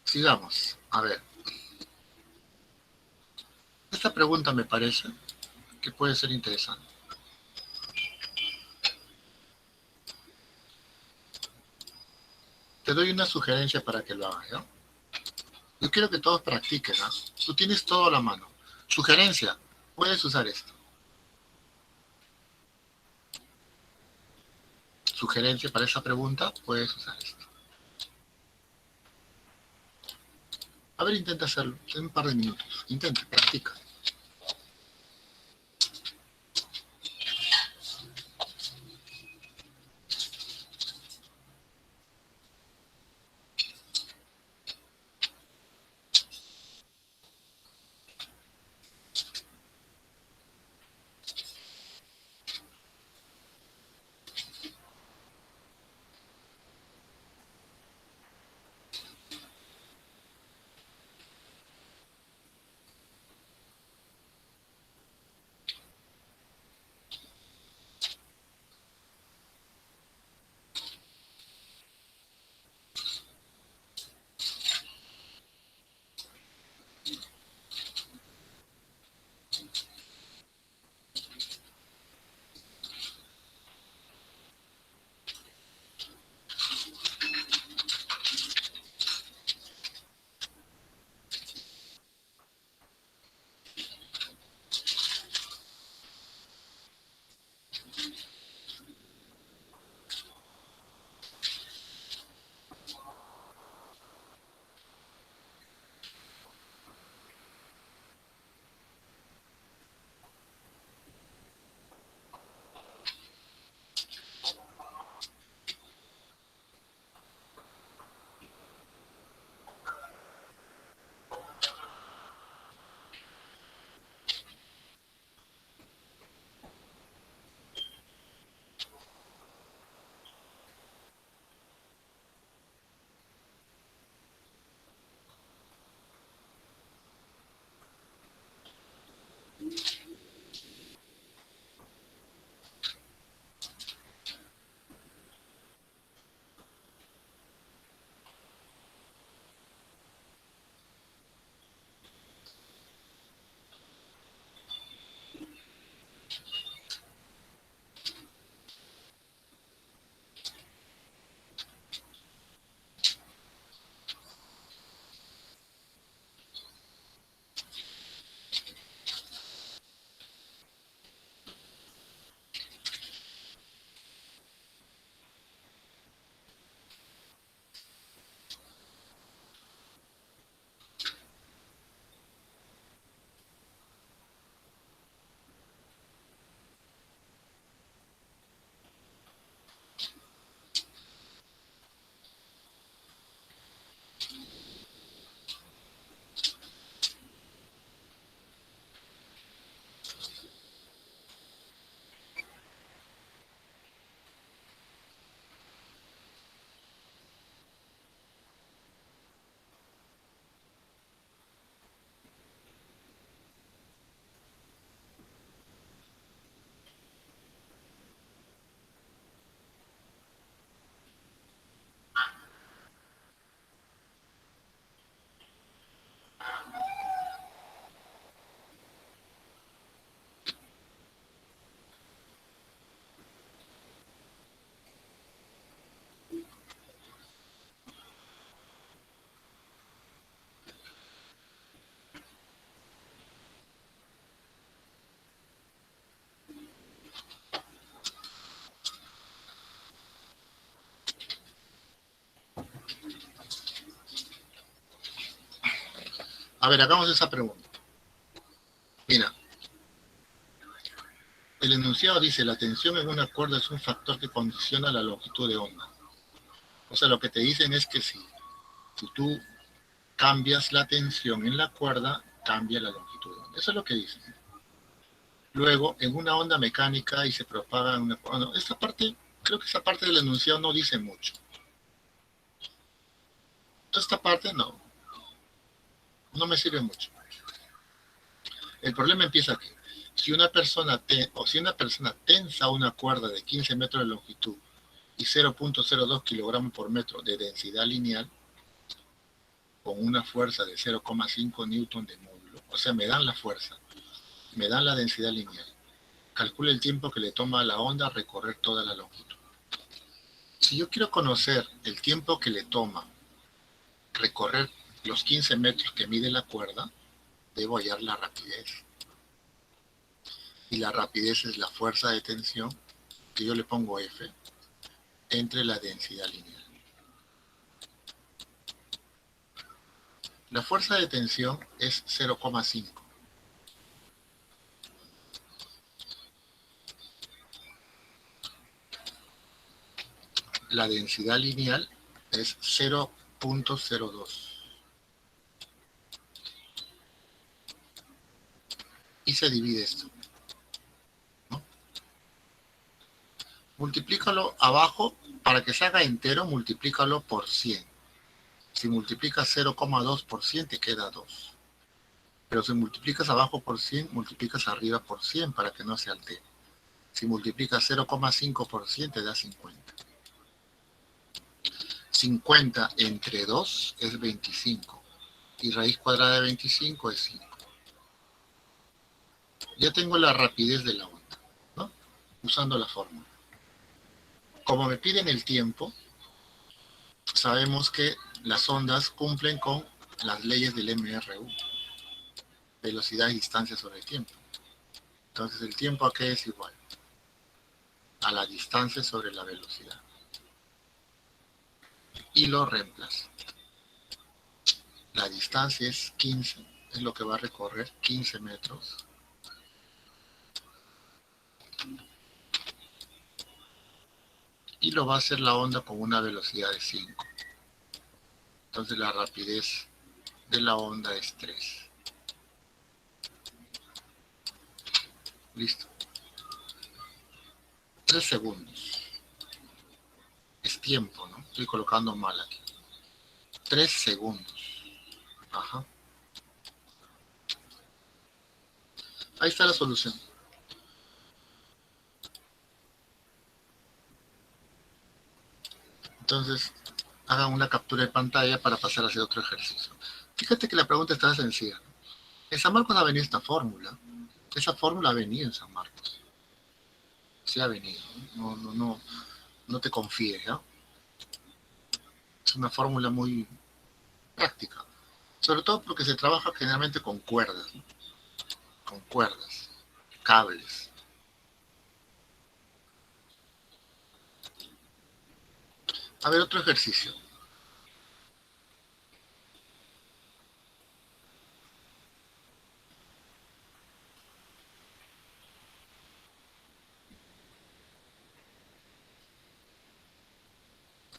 A: Sigamos, a ver. Esta pregunta me parece que puede ser interesante. Te doy una sugerencia para que lo hagas, ¿ya? Yo quiero que todos practiquen, ¿no? Tú tienes todo a la mano. Sugerencia, puedes usar esto. Sugerencia para esa pregunta, puedes usar esto. A ver, intenta hacerlo en un par de minutos. Intenta, practica. A ver, hagamos esa pregunta. Mira, el enunciado dice, la tensión en una cuerda es un factor que condiciona la longitud de onda. O sea, lo que te dicen es que si tú cambias la tensión en la cuerda, cambia la longitud de onda. Eso es lo que dicen. Luego, en una onda mecánica y se propaga en una... Bueno, esta parte Creo que esa parte del enunciado no dice mucho. Toda esta parte no me sirve mucho. El problema empieza aquí. Si una persona tensa una cuerda de 15 metros de longitud y 0.02 kilogramos por metro de densidad lineal, con una fuerza de 0,5 newton de módulo, o sea, me dan la fuerza, me dan la densidad lineal, calcula el tiempo que le toma a la onda recorrer toda la longitud. Si yo quiero conocer el tiempo que le toma recorrer los 15 metros que mide la cuerda, debo hallar la rapidez. Y la rapidez es la fuerza de tensión, que yo le pongo F, entre la densidad lineal. La fuerza de tensión es 0,5. La densidad lineal es 0.02. Y se divide esto, ¿no? Multiplícalo abajo, para que se haga entero, multiplícalo por 100. Si multiplicas 0,2 por 100, te queda 2. Pero si multiplicas abajo por 100, multiplicas arriba por 100 para que no se altere. Si multiplicas 0,5 por 100, te da 50. 50 entre 2 es 25. Y raíz cuadrada de 25 es 5. Ya tengo la rapidez de la onda, ¿no? Usando la fórmula. Como me piden el tiempo, sabemos que las ondas cumplen con las leyes del MRU. Velocidad y distancia sobre el tiempo. Entonces el tiempo aquí es igual a la distancia sobre la velocidad. Y lo reemplazo. La distancia es 15, es lo que va a recorrer 15 metros. Y lo va a hacer la onda con una velocidad de 5. Entonces la rapidez de la onda es 3. Listo. 3 segundos. Es tiempo, ¿no? Estoy colocando mal aquí. 3 segundos. Ajá. Ahí está la solución. Entonces, hagan una captura de pantalla para pasar a hacer otro ejercicio. Fíjate que la pregunta está sencilla. En San Marcos ha venido esta fórmula. Esa fórmula ha venido en San Marcos. Sí ha venido. No te confíes, ¿no? Es una fórmula muy práctica. Sobre todo porque se trabaja generalmente con cuerdas, ¿no? Con cuerdas, cables. A ver, otro ejercicio.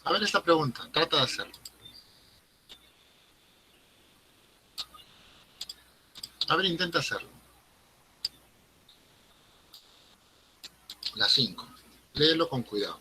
A: A ver esta pregunta, trata de hacerlo. A ver, intenta hacerlo. La 5. Léelo con cuidado.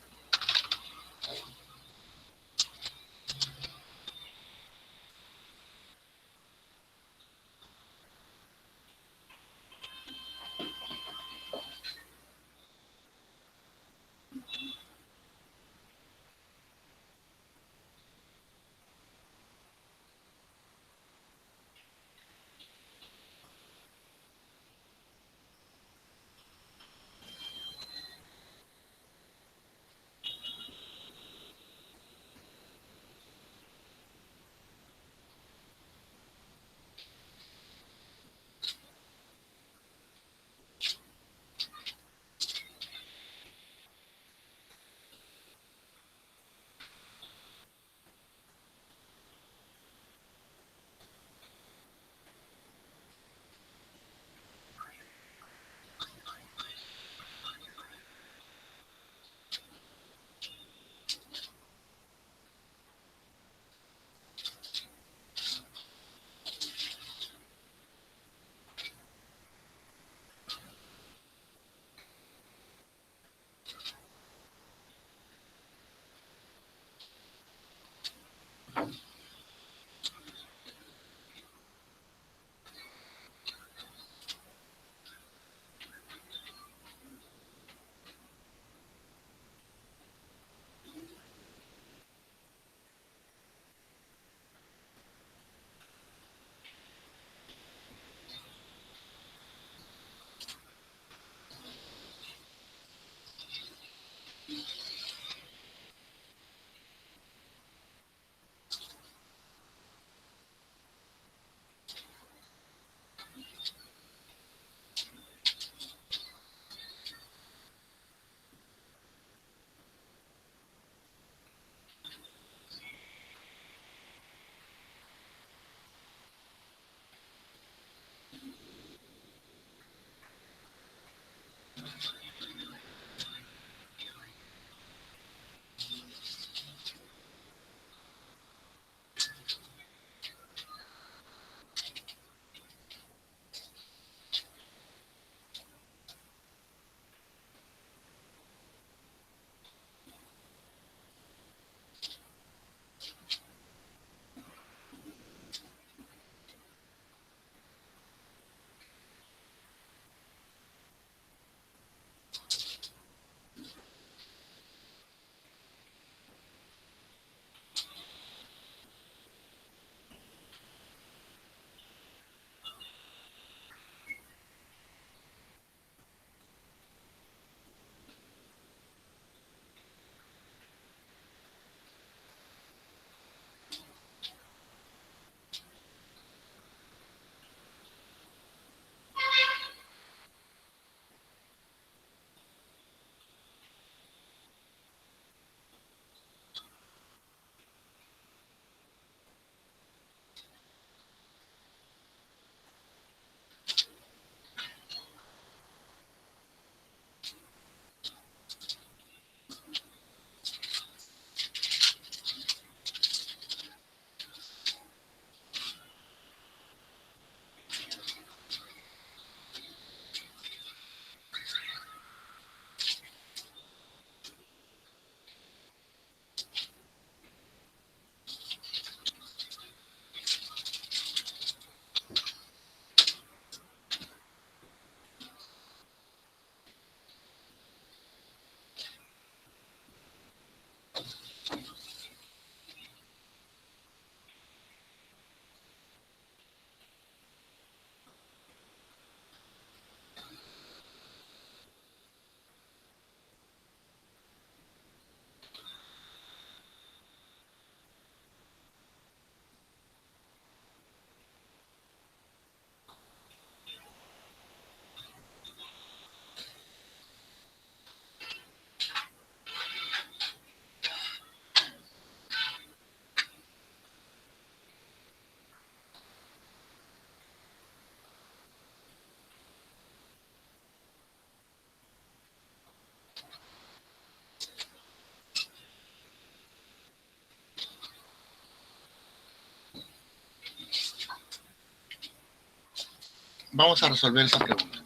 A: Vamos a resolver esa pregunta.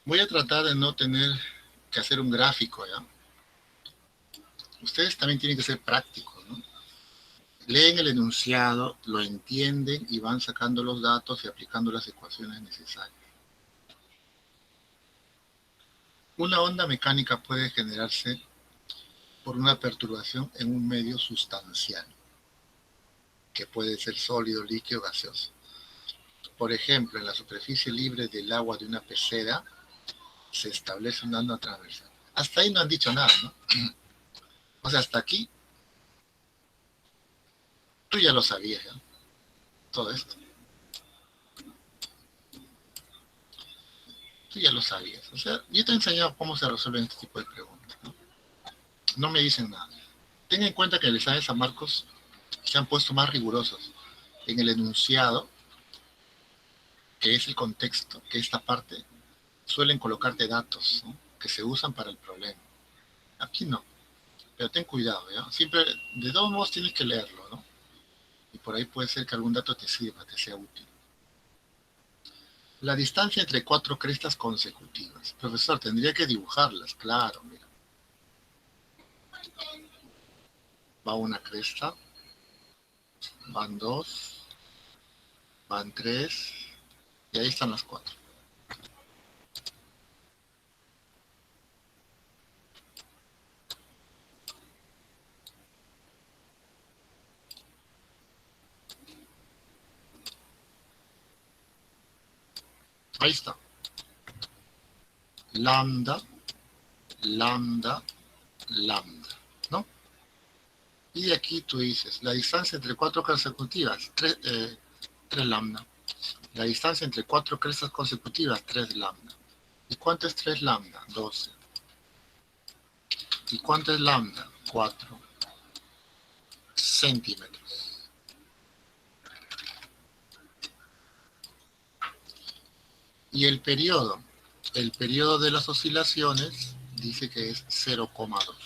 A: Voy a tratar de no tener que hacer un gráfico, ¿ya? Ustedes también tienen que ser prácticos, ¿no? Leen el enunciado, lo entienden y van sacando los datos y aplicando las ecuaciones necesarias. Una onda mecánica puede generarse por una perturbación en un medio sustancial, que puede ser sólido, líquido, gaseoso. Por ejemplo, en la superficie libre del agua de una pecera se establece una onda transversal. Hasta ahí no han dicho nada, ¿no? O sea, hasta aquí tú ya lo sabías, ¿no? Todo esto. Tú ya lo sabías. O sea, yo te he enseñado cómo se resuelven este tipo de preguntas, ¿no? No me dicen nada. Ten en cuenta que en el examen de San Marcos se han puesto más rigurosos. En el enunciado, que es el contexto, que esta parte, suelen colocarte datos, ¿no?, que se usan para el problema. Aquí no. Pero ten cuidado, ¿ya? Siempre, de todos modos, tienes que leerlo, ¿no? Y por ahí puede ser que algún dato te sirva, te sea útil. La distancia entre cuatro crestas consecutivas. Profesor, tendría que dibujarlas, claro, mira. Va una cresta, van dos, van tres, y ahí están las cuatro. Ahí está. Lambda, lambda, lambda, ¿no? Y de aquí tú dices, la distancia entre cuatro consecutivas, 3 lambda. La distancia entre cuatro crestas consecutivas, 3 lambda. ¿Y cuánto es 3 lambda? 12. ¿Y cuánto es lambda? 4 centímetros. Y el periodo de las oscilaciones dice que es 0,2.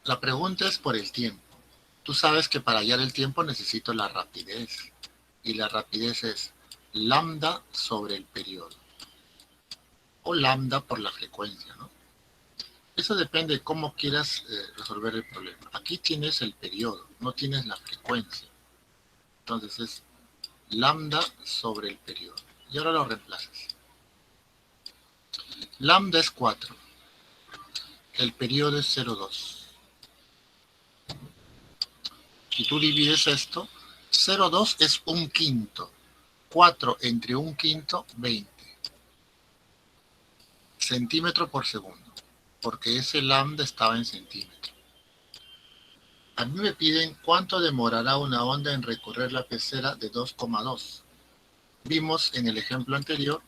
A: La pregunta es por el tiempo. Tú sabes que para hallar el tiempo necesito la rapidez. Y la rapidez es lambda sobre el periodo. O lambda por la frecuencia, ¿no? Eso depende de cómo quieras resolver el problema. Aquí tienes el periodo, no tienes la frecuencia. Entonces es lambda sobre el periodo. Y ahora lo reemplazas. Lambda es 4. El periodo es 0,2. Si tú divides esto, 0,2 es un quinto. 4 entre un quinto, 20. Centímetro por segundo. Porque ese lambda estaba en centímetro. A mí me piden cuánto demorará una onda en recorrer la pecera de 2,2. Vimos en el ejemplo anterior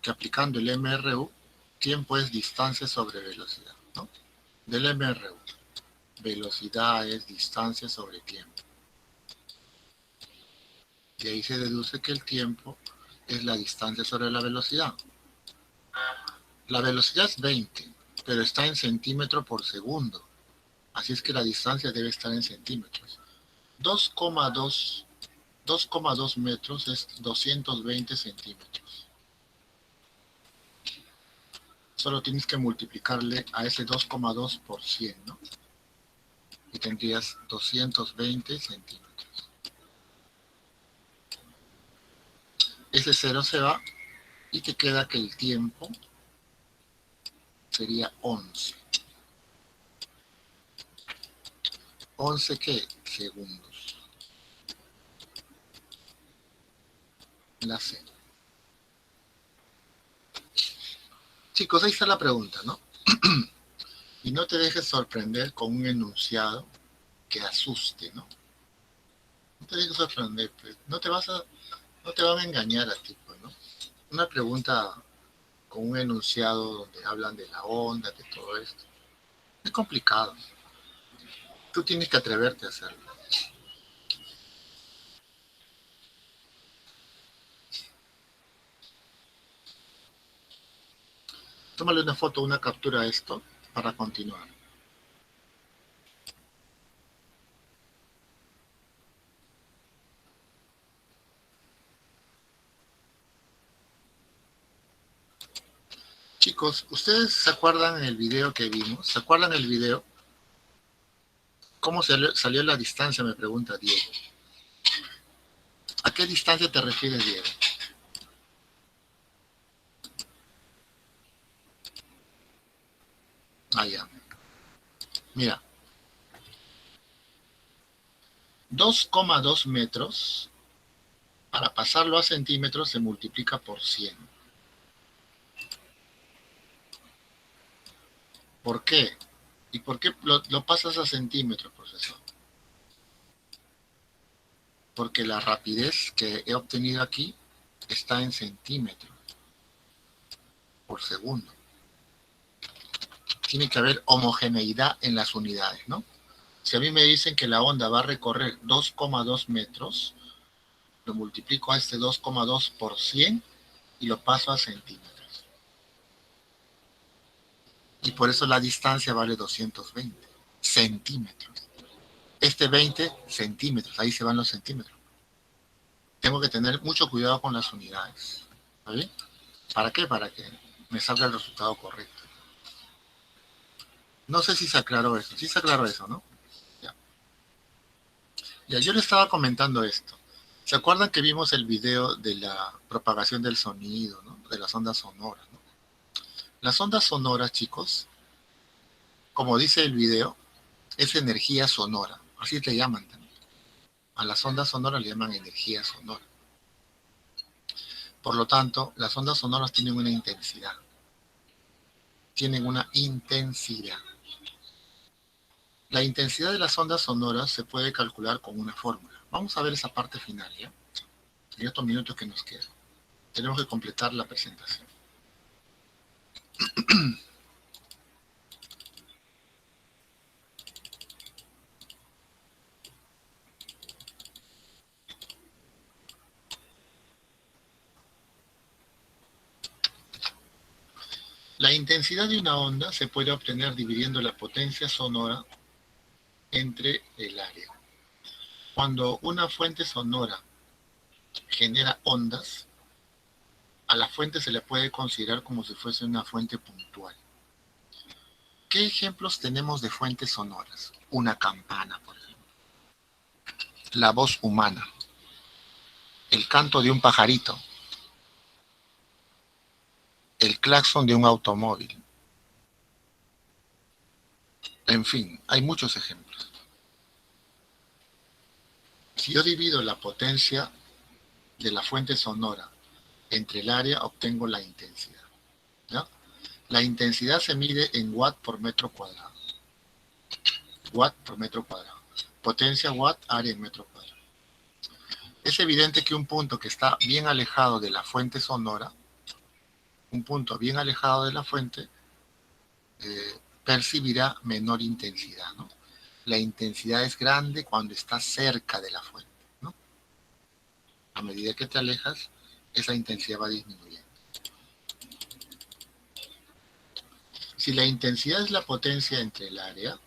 A: que aplicando el MRU, tiempo es distancia sobre velocidad, ¿no? Del MRU. Velocidad es distancia sobre tiempo. Y ahí se deduce que el tiempo es la distancia sobre la velocidad. La velocidad es 20, pero está en centímetro por segundo. Así es que la distancia debe estar en centímetros. 2,2 metros es 220 centímetros. Solo tienes que multiplicarle a ese 2,2 por 100, ¿no? Y tendrías 220 centímetros. Ese cero se va y te queda que el tiempo sería 11. ¿11 qué? Segundos. La C. Chicos, ahí está la pregunta, ¿no? Y no te dejes sorprender con un enunciado que asuste, ¿no? No te dejes sorprender, pues. No te van a engañar a ti, pues, ¿no? Una pregunta con un enunciado donde hablan de la onda, de todo esto. Es complicado. Tú tienes que atreverte a hacerlo. Tómale una foto, una captura a esto para continuar. chicos, ¿ustedes se acuerdan el video que vimos? ¿Se acuerdan el video? ¿Cómo salió la distancia? Me pregunta Diego. ¿A qué distancia te refieres, Diego? Ah, ya. Mira. 2,2 metros, para pasarlo a centímetros se multiplica por 100. ¿Por qué? ¿Y por qué lo pasas a centímetros, profesor? Porque la rapidez que he obtenido aquí está en centímetros por segundo. Tiene que haber homogeneidad en las unidades, ¿no? Si a mí me dicen que la onda va a recorrer 2,2 metros, lo multiplico a este 2,2 por 100 y lo paso a centímetros. Y por eso la distancia vale 220 centímetros. Este 20 centímetros, ahí se van los centímetros. Tengo que tener mucho cuidado con las unidades. ¿Vale? ¿Para qué? Para que me salga el resultado correcto. No sé si se aclaró eso. Sí se aclaró eso, ¿no? Ya. Ya, yo le estaba comentando esto. ¿Se acuerdan que vimos el video de la propagación del sonido, ¿no? De las ondas sonoras, ¿no? Las ondas sonoras, chicos, como dice el video, es energía sonora. Así le llaman también. A las ondas sonoras le llaman energía sonora. Por lo tanto, las ondas sonoras tienen una intensidad. Tienen una intensidad. La intensidad de las ondas sonoras se puede calcular con una fórmula. Vamos a ver esa parte final, ¿ya? En estos minutos que nos quedan. Tenemos que completar la presentación. La intensidad de una onda se puede obtener dividiendo la potencia sonora entre el área. Cuando una fuente sonora genera ondas, a la fuente se le puede considerar como si fuese una fuente puntual. ¿Qué ejemplos tenemos de fuentes sonoras? Una campana, por ejemplo. La voz humana. El canto de un pajarito. El claxon de un automóvil. En fin, hay muchos ejemplos. Si yo divido la potencia de la fuente sonora entre el área, obtengo la intensidad, ¿no? La intensidad se mide en watt por metro cuadrado. Watt por metro cuadrado. Potencia watt, área en metro cuadrado. Es evidente que un punto que está bien alejado de la fuente sonora, un punto bien alejado de la fuente, percibirá menor intensidad, ¿no? La intensidad es grande cuando está cerca de la fuente, ¿no? A medida que te alejas, esa intensidad va disminuyendo. Si la intensidad es la potencia entre el área,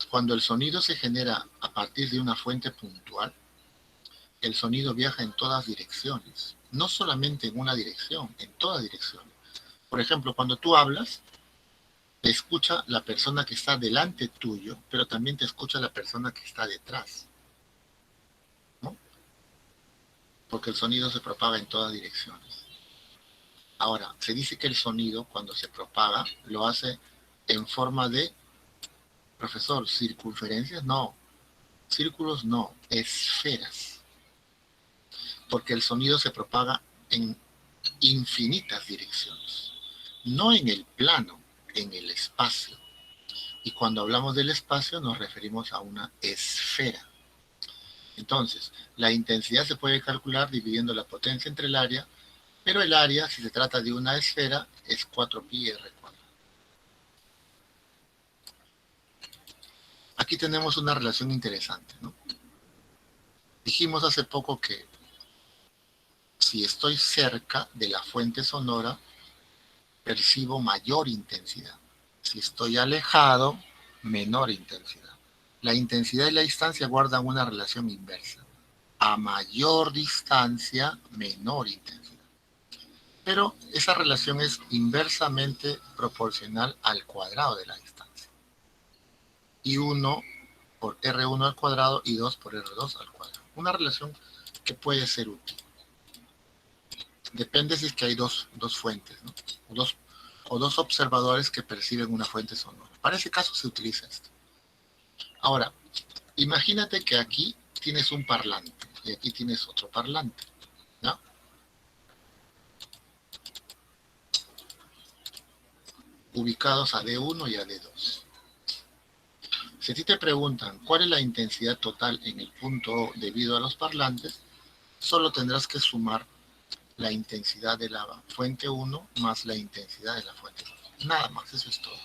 A: cuando el sonido se genera a partir de una fuente puntual, el sonido viaja en todas direcciones, no solamente en una dirección, en todas direcciones. Por ejemplo, cuando tú hablas, te escucha la persona que está delante tuyo, pero también te escucha la persona que está detrás, ¿no? Porque el sonido se propaga en todas direcciones. Ahora, se dice que el sonido, cuando se propaga, lo hace en forma de, profesor, circunferencias, no, círculos no, esferas. Porque el sonido se propaga en infinitas direcciones, no en el plano, en el espacio. Y cuando hablamos del espacio nos referimos a una esfera. Entonces, la intensidad se puede calcular dividiendo la potencia entre el área, pero el área, si se trata de una esfera, es 4pi r cuadrado. Aquí tenemos una relación interesante, ¿no? Dijimos hace poco que si estoy cerca de la fuente sonora, percibo mayor intensidad. Si estoy alejado, menor intensidad. La intensidad y la distancia guardan una relación inversa. A mayor distancia, menor intensidad. Pero esa relación es inversamente proporcional al cuadrado de la distancia. Y 1 por R1 al cuadrado y 2 por R2 al cuadrado. Una relación que puede ser útil. Depende si es que hay dos fuentes, ¿no? O dos observadores que perciben una fuente sonora. Para ese caso se utiliza esto. Ahora, imagínate que aquí tienes un parlante y aquí tienes otro parlante, ¿no? Ubicados a D1 y a D2. Si a ti te preguntan cuál es la intensidad total en el punto O debido a los parlantes, solo tendrás que sumar la intensidad de la fuente 1 más la intensidad de la fuente 2. Nada más, eso es todo.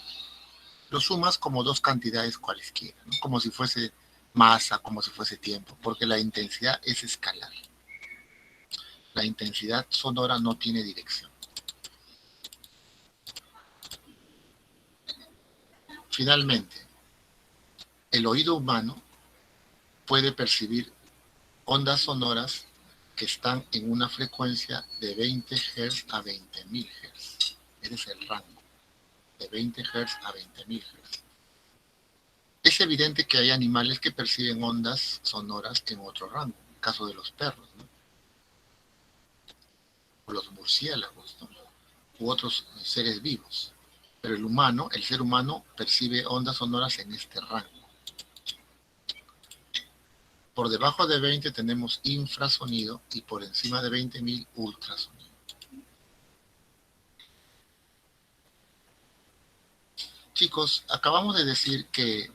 A: Lo sumas como dos cantidades cualesquiera, ¿no? Como si fuese masa, como si fuese tiempo, porque la intensidad es escalar. La intensidad sonora no tiene dirección. Finalmente, el oído humano puede percibir ondas sonoras que están en una frecuencia de 20 Hz a 20.000 Hz. Ese es el rango, de 20 Hz a 20.000 Hz. Es evidente que hay animales que perciben ondas sonoras en otro rango, en el caso de los perros, ¿no? O los murciélagos, ¿no? U otros seres vivos. Pero el ser humano, percibe ondas sonoras en este rango. Por debajo de 20 tenemos infrasonido y por encima de 20.000 ultrasonido. Chicos, acabamos de decir que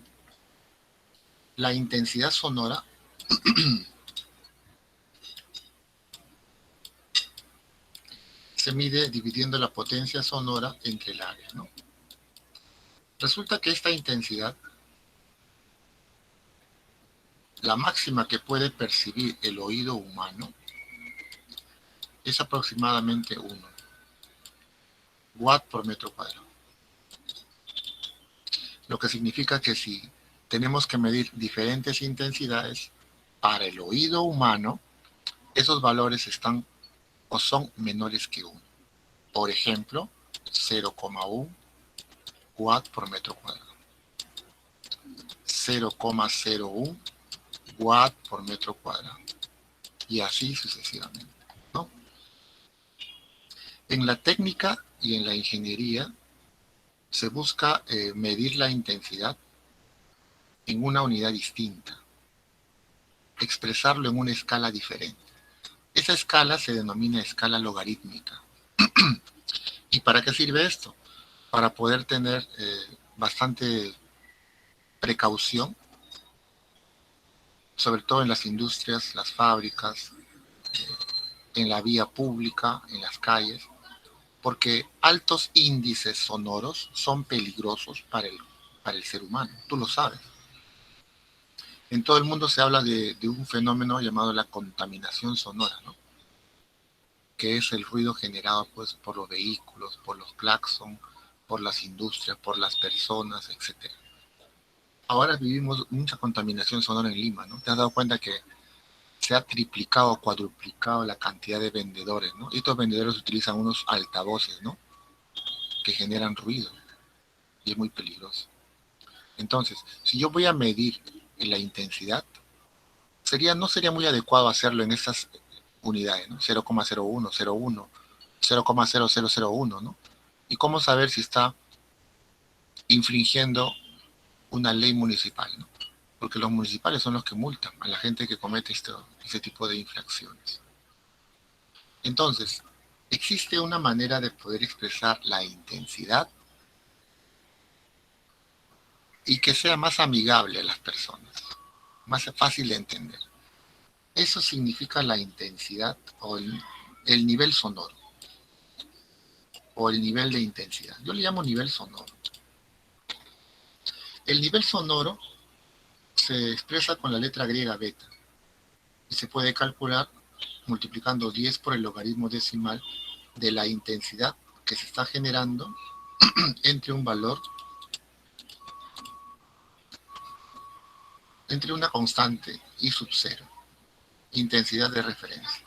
A: la intensidad sonora se mide dividiendo la potencia sonora entre el área, ¿no? Resulta que esta intensidad, la máxima que puede percibir el oído humano, es aproximadamente 1 watt por metro cuadrado. Lo que significa que si tenemos que medir diferentes intensidades para el oído humano, esos valores están o son menores que 1. Por ejemplo, 0,1 watt por metro cuadrado, 0,01 watt por metro cuadrado y así sucesivamente, ¿no? En la técnica y en la ingeniería se busca medir la intensidad en una unidad distinta, expresarlo en una escala diferente. Esa escala se denomina escala logarítmica. ¿Y para qué sirve esto? Para poder tener bastante precaución, sobre todo en las industrias, las fábricas, en la vía pública, en las calles, porque altos índices sonoros son peligrosos para el ser humano, tú lo sabes. En todo el mundo se habla de un fenómeno llamado la contaminación sonora, ¿no? Que es el ruido generado pues, por los vehículos, por los claxons, por las industrias, por las personas, etc. Ahora vivimos mucha contaminación sonora en Lima, ¿no? ¿Te has dado cuenta que se ha triplicado o cuadruplicado la cantidad de vendedores, ¿no? Y estos vendedores utilizan unos altavoces, ¿no? Que generan ruido y es muy peligroso. Entonces, si yo voy a medir la intensidad, no sería muy adecuado hacerlo en estas unidades, ¿no? 0,01, 0,1, 0,0001, ¿no? ¿Y cómo saber si está infringiendo una ley municipal, ¿no? Porque los municipales son los que multan a la gente que comete este tipo de infracciones. Entonces, existe una manera de poder expresar la intensidad y que sea más amigable a las personas, más fácil de entender. Eso significa la intensidad o el nivel sonoro o el nivel de intensidad. Yo le llamo nivel sonoro. El nivel sonoro se expresa con la letra griega beta y se puede calcular multiplicando 10 por el logaritmo decimal de la intensidad que se está generando entre un valor, entre una constante y sub cero, intensidad de referencia.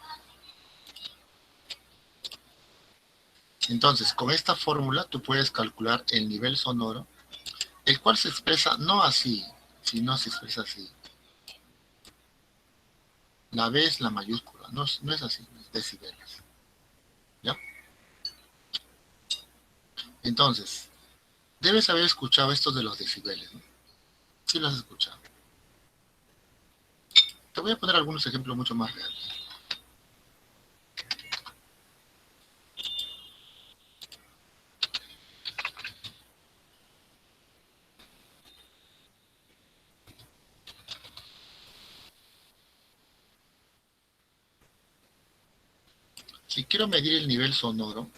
A: Entonces, con esta fórmula tú puedes calcular el nivel sonoro, el cual se expresa no así, sino se expresa así. La B es la mayúscula, no es así, es decibeles. ¿Ya? Entonces, debes haber escuchado esto de los decibeles, ¿no? Sí lo has escuchado. Te voy a poner algunos ejemplos mucho más reales. Si quiero medir el nivel sonoro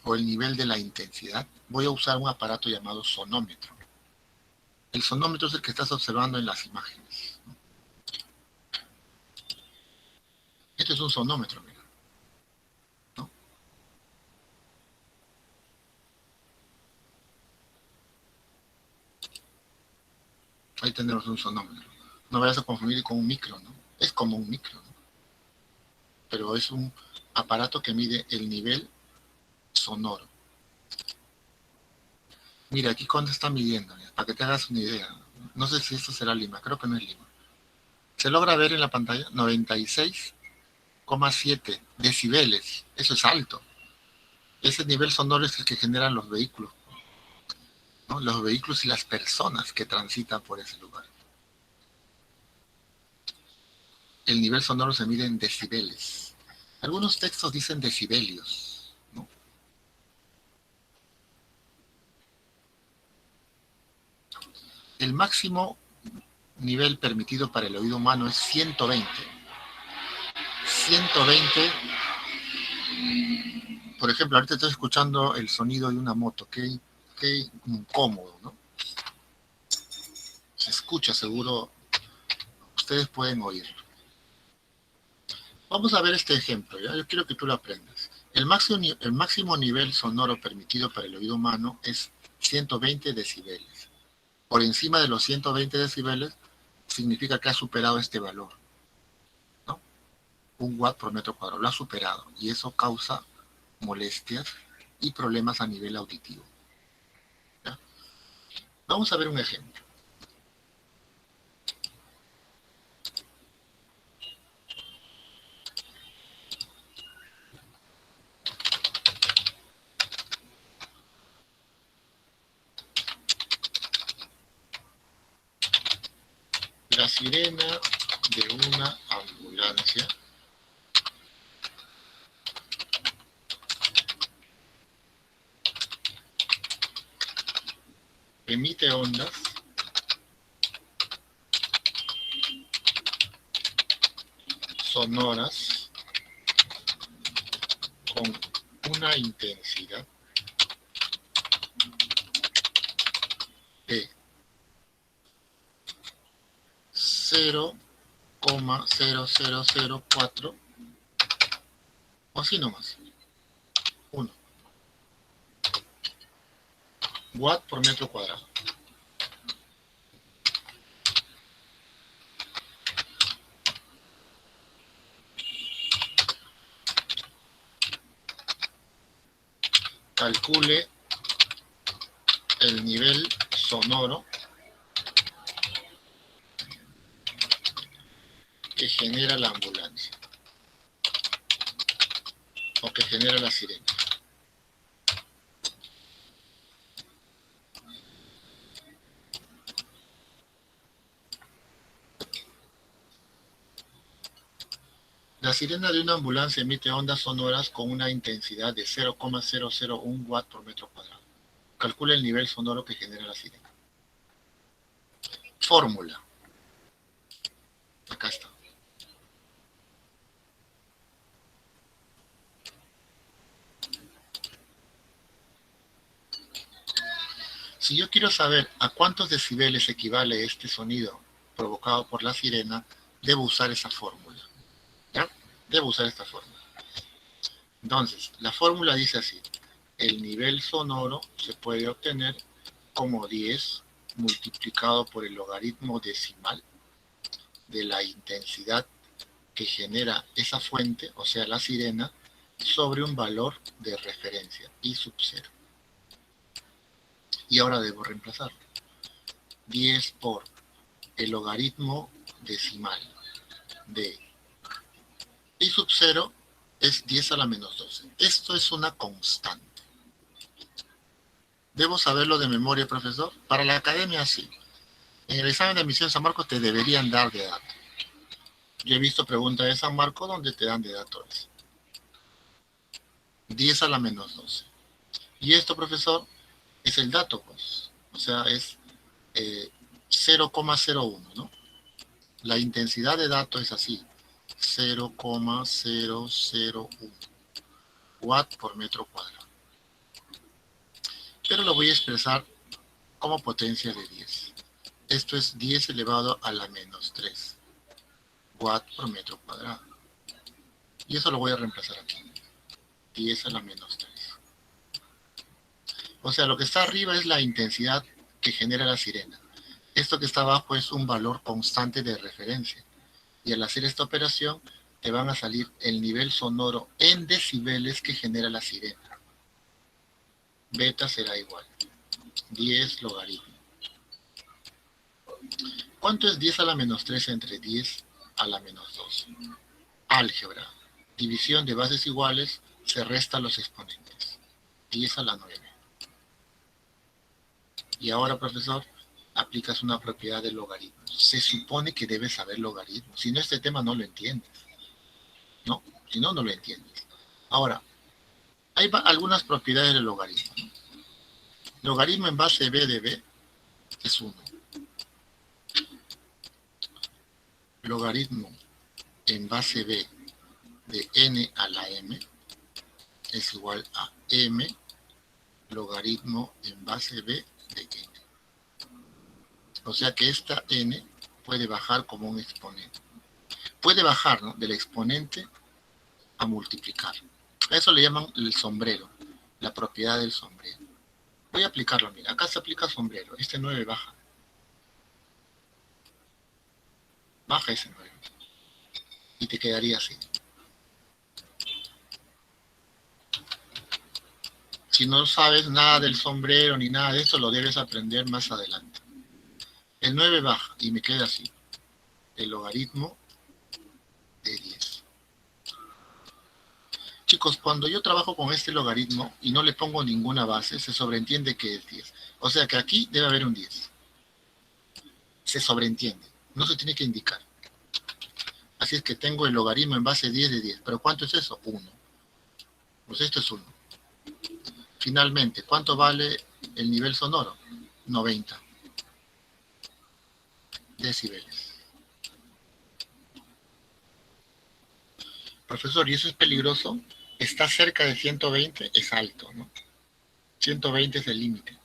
A: o el nivel de la intensidad, voy a usar un aparato llamado sonómetro. El sonómetro es el que estás observando en las imágenes. Este es un sonómetro, mira, ¿no? Ahí tenemos un sonómetro. No vayas a confundir con un micro, ¿no? Es como un micro, ¿no? Pero es un aparato que mide el nivel sonoro. Mira, aquí cuánto está midiendo, mira, para que te hagas una idea. No sé si esto será Lima, creo que no es Lima. Se logra ver en la pantalla 96,7 decibeles. Eso es alto. Ese nivel sonoro es el que generan los vehículos, ¿no? Los vehículos y las personas que transitan por ese lugar. El nivel sonoro se mide en decibeles. Algunos textos dicen decibelios, ¿no? El máximo nivel permitido para el oído humano es 120. 120, por ejemplo, ahorita estoy escuchando el sonido de una moto, qué incómodo, ¿no? Se escucha seguro, ustedes pueden oírlo. Vamos a ver este ejemplo, ¿ya? Yo quiero que tú lo aprendas. El máximo nivel sonoro permitido para el oído humano es 120 decibeles. Por encima de los 120 decibeles significa que ha superado este valor, ¿no? 1 watt por metro cuadrado, lo ha superado y eso causa molestias y problemas a nivel auditivo, ¿ya? Vamos a ver un ejemplo. La sirena de una ambulancia emite ondas sonoras con una intensidad de 0,0004 o así nomás, 1 watt por metro cuadrado. Calcule el nivel sonoro que genera la ambulancia o que genera la sirena. La sirena de una ambulancia emite ondas sonoras con una intensidad de 0,001 watt por metro cuadrado. Calcula el nivel sonoro que genera la sirena. Fórmula. Acá está. Si yo quiero saber a cuántos decibeles equivale este sonido provocado por la sirena, debo usar esa fórmula. ¿Ya? Debo usar esta fórmula. Entonces, la fórmula dice así. El nivel sonoro se puede obtener como 10 multiplicado por el logaritmo decimal de la intensidad que genera esa fuente, o sea, la sirena, sobre un valor de referencia, I sub 0. Y ahora debo reemplazarlo. 10 por el logaritmo decimal de I sub 0 es 10 a la menos 12. Esto es una constante. ¿Debo saberlo de memoria, profesor? Para la academia, sí. En el examen de admisión de San Marcos te deberían dar de dato. Yo he visto preguntas de San Marcos donde te dan de dato eso. 10 a la menos 12. Y esto, profesor, es el dato, pues. O sea, es 0,01, ¿no? La intensidad de dato es así. 0,001 watt por metro cuadrado. Pero lo voy a expresar como potencia de 10. Esto es 10 elevado a la menos 3 watt por metro cuadrado. Y eso lo voy a reemplazar aquí. 10 a la menos 3. O sea, lo que está arriba es la intensidad que genera la sirena. Esto que está abajo es un valor constante de referencia. Y al hacer esta operación, te van a salir el nivel sonoro en decibeles que genera la sirena. Beta será igual. 10 logaritmo. ¿Cuánto es 10 a la menos 3 entre 10 a la menos 2? Álgebra. División de bases iguales, se restan los exponentes. 10 a la 9. Y ahora, profesor, aplicas una propiedad del logaritmo. Se supone que debes saber logaritmo. Si no, este tema no lo entiendes. ¿No? Si no, no lo entiendes. Ahora, hay algunas propiedades del logaritmo. Logaritmo en base b de b es 1. Logaritmo en base b de n a la m es igual a m logaritmo en base b de n. O sea que esta n puede bajar como un exponente. Puede bajar, ¿no?, del exponente a multiplicar. A eso le llaman el sombrero, la propiedad del sombrero. Voy a aplicarlo, mira, acá se aplica sombrero, este 9 baja. Baja ese 9. Y te quedaría así. Si no sabes nada del sombrero ni nada de esto, lo debes aprender más adelante. El 9 baja y me queda así. El logaritmo de 10. Chicos, cuando yo trabajo con este logaritmo y no le pongo ninguna base, se sobreentiende que es 10. O sea que aquí debe haber un 10. Se sobreentiende. No se tiene que indicar. Así es que tengo el logaritmo en base 10 de 10. ¿Pero cuánto es eso? 1. Pues esto es 1. Finalmente, ¿cuánto vale el nivel sonoro? 90 decibeles. Profesor, ¿y eso es peligroso? Está cerca de 120, es alto, ¿no? 120 es el límite.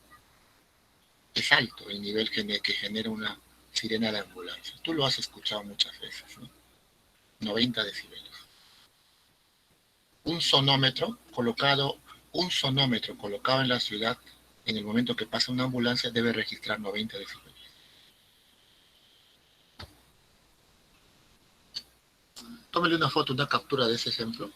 A: Es alto el nivel que genera una sirena de ambulancia. Tú lo has escuchado muchas veces, ¿no? 90 decibeles. Un sonómetro colocado en la ciudad, en el momento que pasa una ambulancia, debe registrar 90 decibeles. Tómale una foto, una captura de ese ejemplo.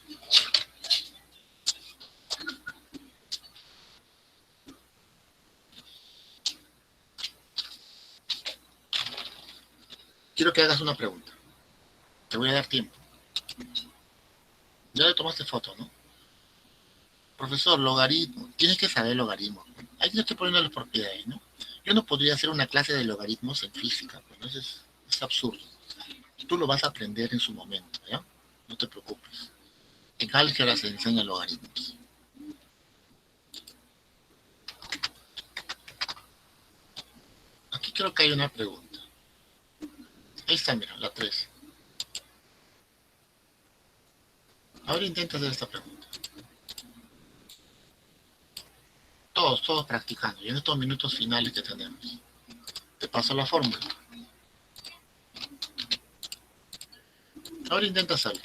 A: Quiero que hagas una pregunta. Te voy a dar tiempo. Ya le tomaste foto, ¿no? Profesor, logaritmo. Tienes que saber logaritmos. Ahí yo estoy poniendo las propiedades, ¿no? Yo no podría hacer una clase de logaritmos en física, pues, ¿no? Es absurdo. Tú lo vas a aprender en su momento, ¿ya? No te preocupes. En álgebra se enseña logaritmos. Aquí creo que hay una pregunta. Ahí está, mira, la 3. Ahora intenta hacer esta pregunta. Todos practicando. Y en estos minutos finales que tenemos. Te paso la fórmula. Ahora intenta hacerlo.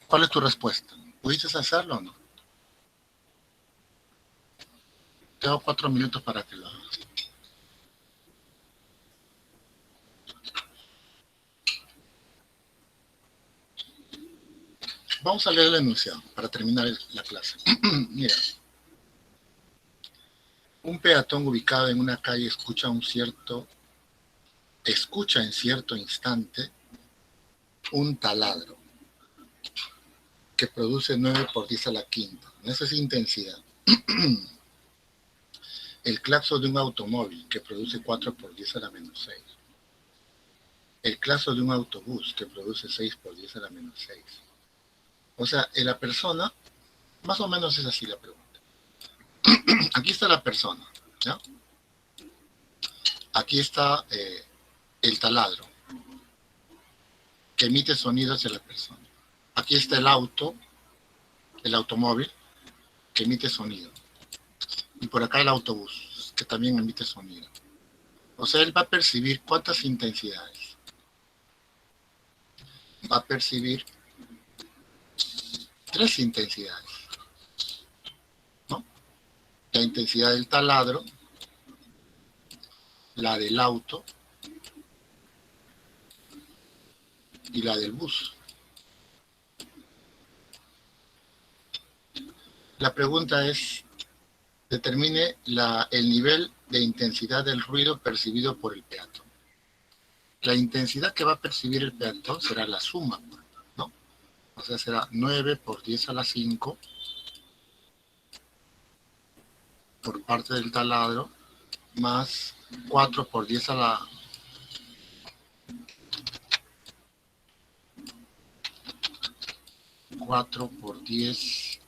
A: ¿Cuál es tu respuesta? ¿Pudiste hacerlo o no? Tengo 4 minutos para que lo hagas. Vamos a leer el enunciado para terminar la clase. Mira, un peatón ubicado en una calle escucha en cierto instante un taladro que produce 9 por 10 a la quinta. Esa es intensidad. El claxon de un automóvil que produce 4 por 10 a la menos 6. El claxon de un autobús que produce 6 por 10 a la menos 6. O sea, en la persona, más o menos es así la pregunta. Aquí está la persona, ¿ya? Aquí está el taladro que emite sonido hacia la persona. Aquí está el automóvil que emite sonido. Y por acá el autobús que también emite sonido. O sea, él va a percibir cuántas intensidades. Va a percibir 3 intensidades, ¿no? La intensidad del taladro, la del auto y la del bus. La pregunta es, determine el nivel de intensidad del ruido percibido por el peatón. La intensidad que va a percibir el peatón será la suma, ¿no? O sea, será 9 por 10 a la 5 por parte del taladro, más 4 por 10 a la 4 por 10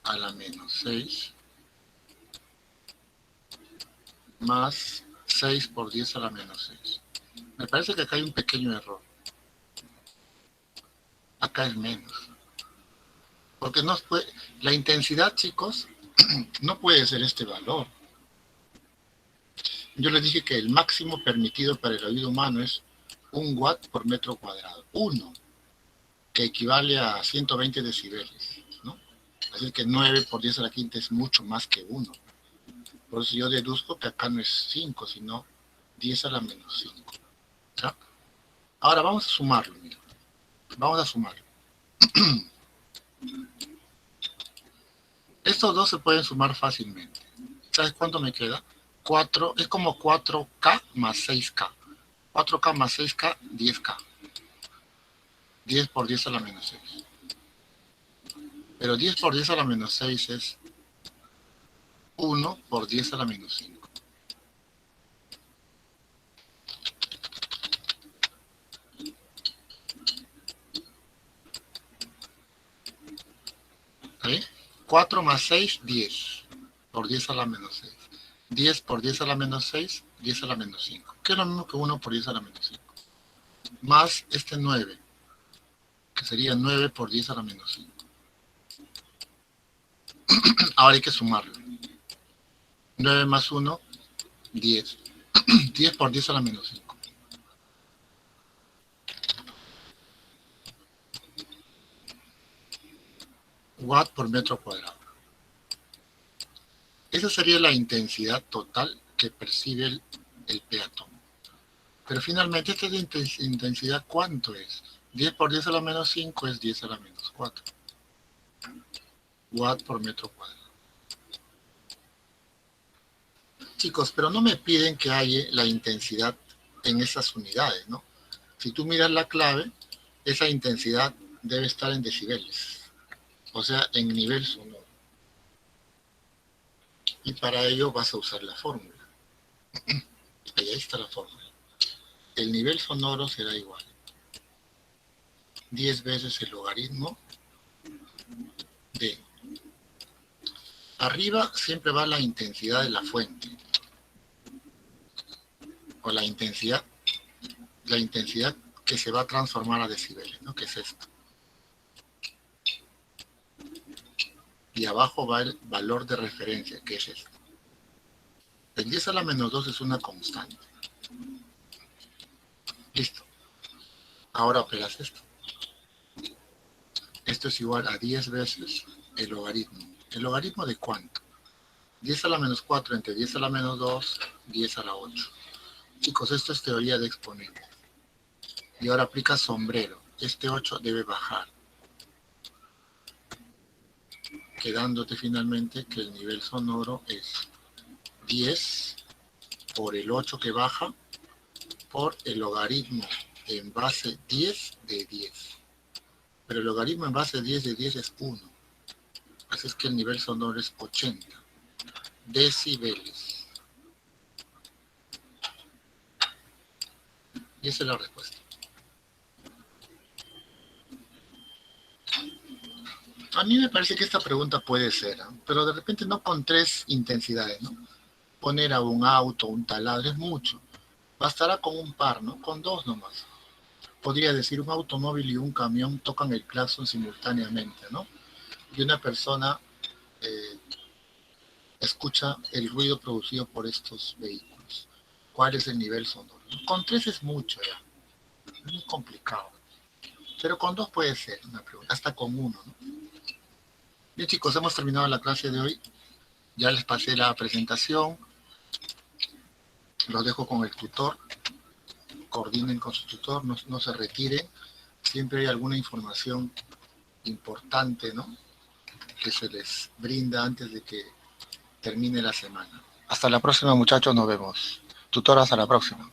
A: a la menos 6, más 6 por 10 a la menos 6. Me parece que acá hay un pequeño error. Acá es menos. Porque no puede, la intensidad, chicos, no puede ser este valor. Yo les dije que el máximo permitido para el oído humano es 1 watt por metro cuadrado. 1, que equivale a 120 decibeles, ¿no? Así que 9 por 10 a la quinta es mucho más que 1. Por eso yo deduzco que acá no es 5, sino 10 a la menos 5. ¿Ya? Ahora vamos a sumarlo, mira. Vamos a sumarlo. Estos dos se pueden sumar fácilmente. ¿Sabes cuánto me queda? 4, es como 4K más 6K. 4K más 6K, 10K. 10 por 10 a la menos 6. Pero 10 por 10 a la menos 6 es 1 por 10 a la menos 5. ¿Sí? 4 más 6, 10 por 10 a la menos 6. 10 por 10 a la menos 6, 10 a la menos 5. Que es lo mismo que 1 por 10 a la menos 5. Más este 9, que sería 9 por 10 a la menos 5. Ahora hay que sumarlo. 9 más 1, 10. 10 por 10 a la menos 5. Watt por metro cuadrado. Esa sería la intensidad total que percibe el peatón. Pero finalmente esta intensidad, ¿cuánto es? 10 por 10 a la menos 5 es 10 a la menos 4. Watt por metro cuadrado. Chicos, pero no me piden que haya la intensidad en esas unidades, ¿no? Si tú miras la clave, esa intensidad debe estar en decibeles, o sea, en nivel sonoro. Y para ello vas a usar la fórmula. Ahí está la fórmula. El nivel sonoro será igual 10 veces el logaritmo de... Arriba siempre va la intensidad de la fuente, o la intensidad que se va a transformar a decibeles, ¿no? Que es esto. Y abajo va el valor de referencia, que es esto. El 10 a la menos 2 es una constante. Listo. Ahora operas esto. Esto es igual a 10 veces el logaritmo. ¿El logaritmo de cuánto? 10 a la menos 4 entre 10 a la menos 2, 10 a la 8. Chicos, esto es teoría de exponentes. Y ahora aplica sombrero. Este 8 debe bajar, quedándote finalmente que el nivel sonoro es 10 por el 8 que baja por el logaritmo en base 10 de 10. Pero el logaritmo en base 10 de 10 es 1. Así es que el nivel sonoro es 80 decibeles. Y esa es la respuesta. A mí me parece que esta pregunta puede ser, ¿eh? Pero de repente no con 3 intensidades, ¿no? Poner a un auto, un taladro, es mucho. Bastará con un par, ¿no? Con 2 nomás. Podría decir un automóvil y un camión tocan el claxon simultáneamente, ¿no? Y una persona escucha el ruido producido por estos vehículos. ¿Cuál es el nivel sonoro? Con 3 es mucho ya. Es muy complicado. Pero con 2 puede ser una pregunta. Hasta con 1, ¿no? Bien, chicos, hemos terminado la clase de hoy. Ya les pasé la presentación. Los dejo con el tutor. Coordinen con su tutor, no se retiren. Siempre hay alguna información importante, ¿no?, que se les brinda antes de que termine la semana. Hasta la próxima, muchachos, nos vemos. Tutor, hasta la próxima.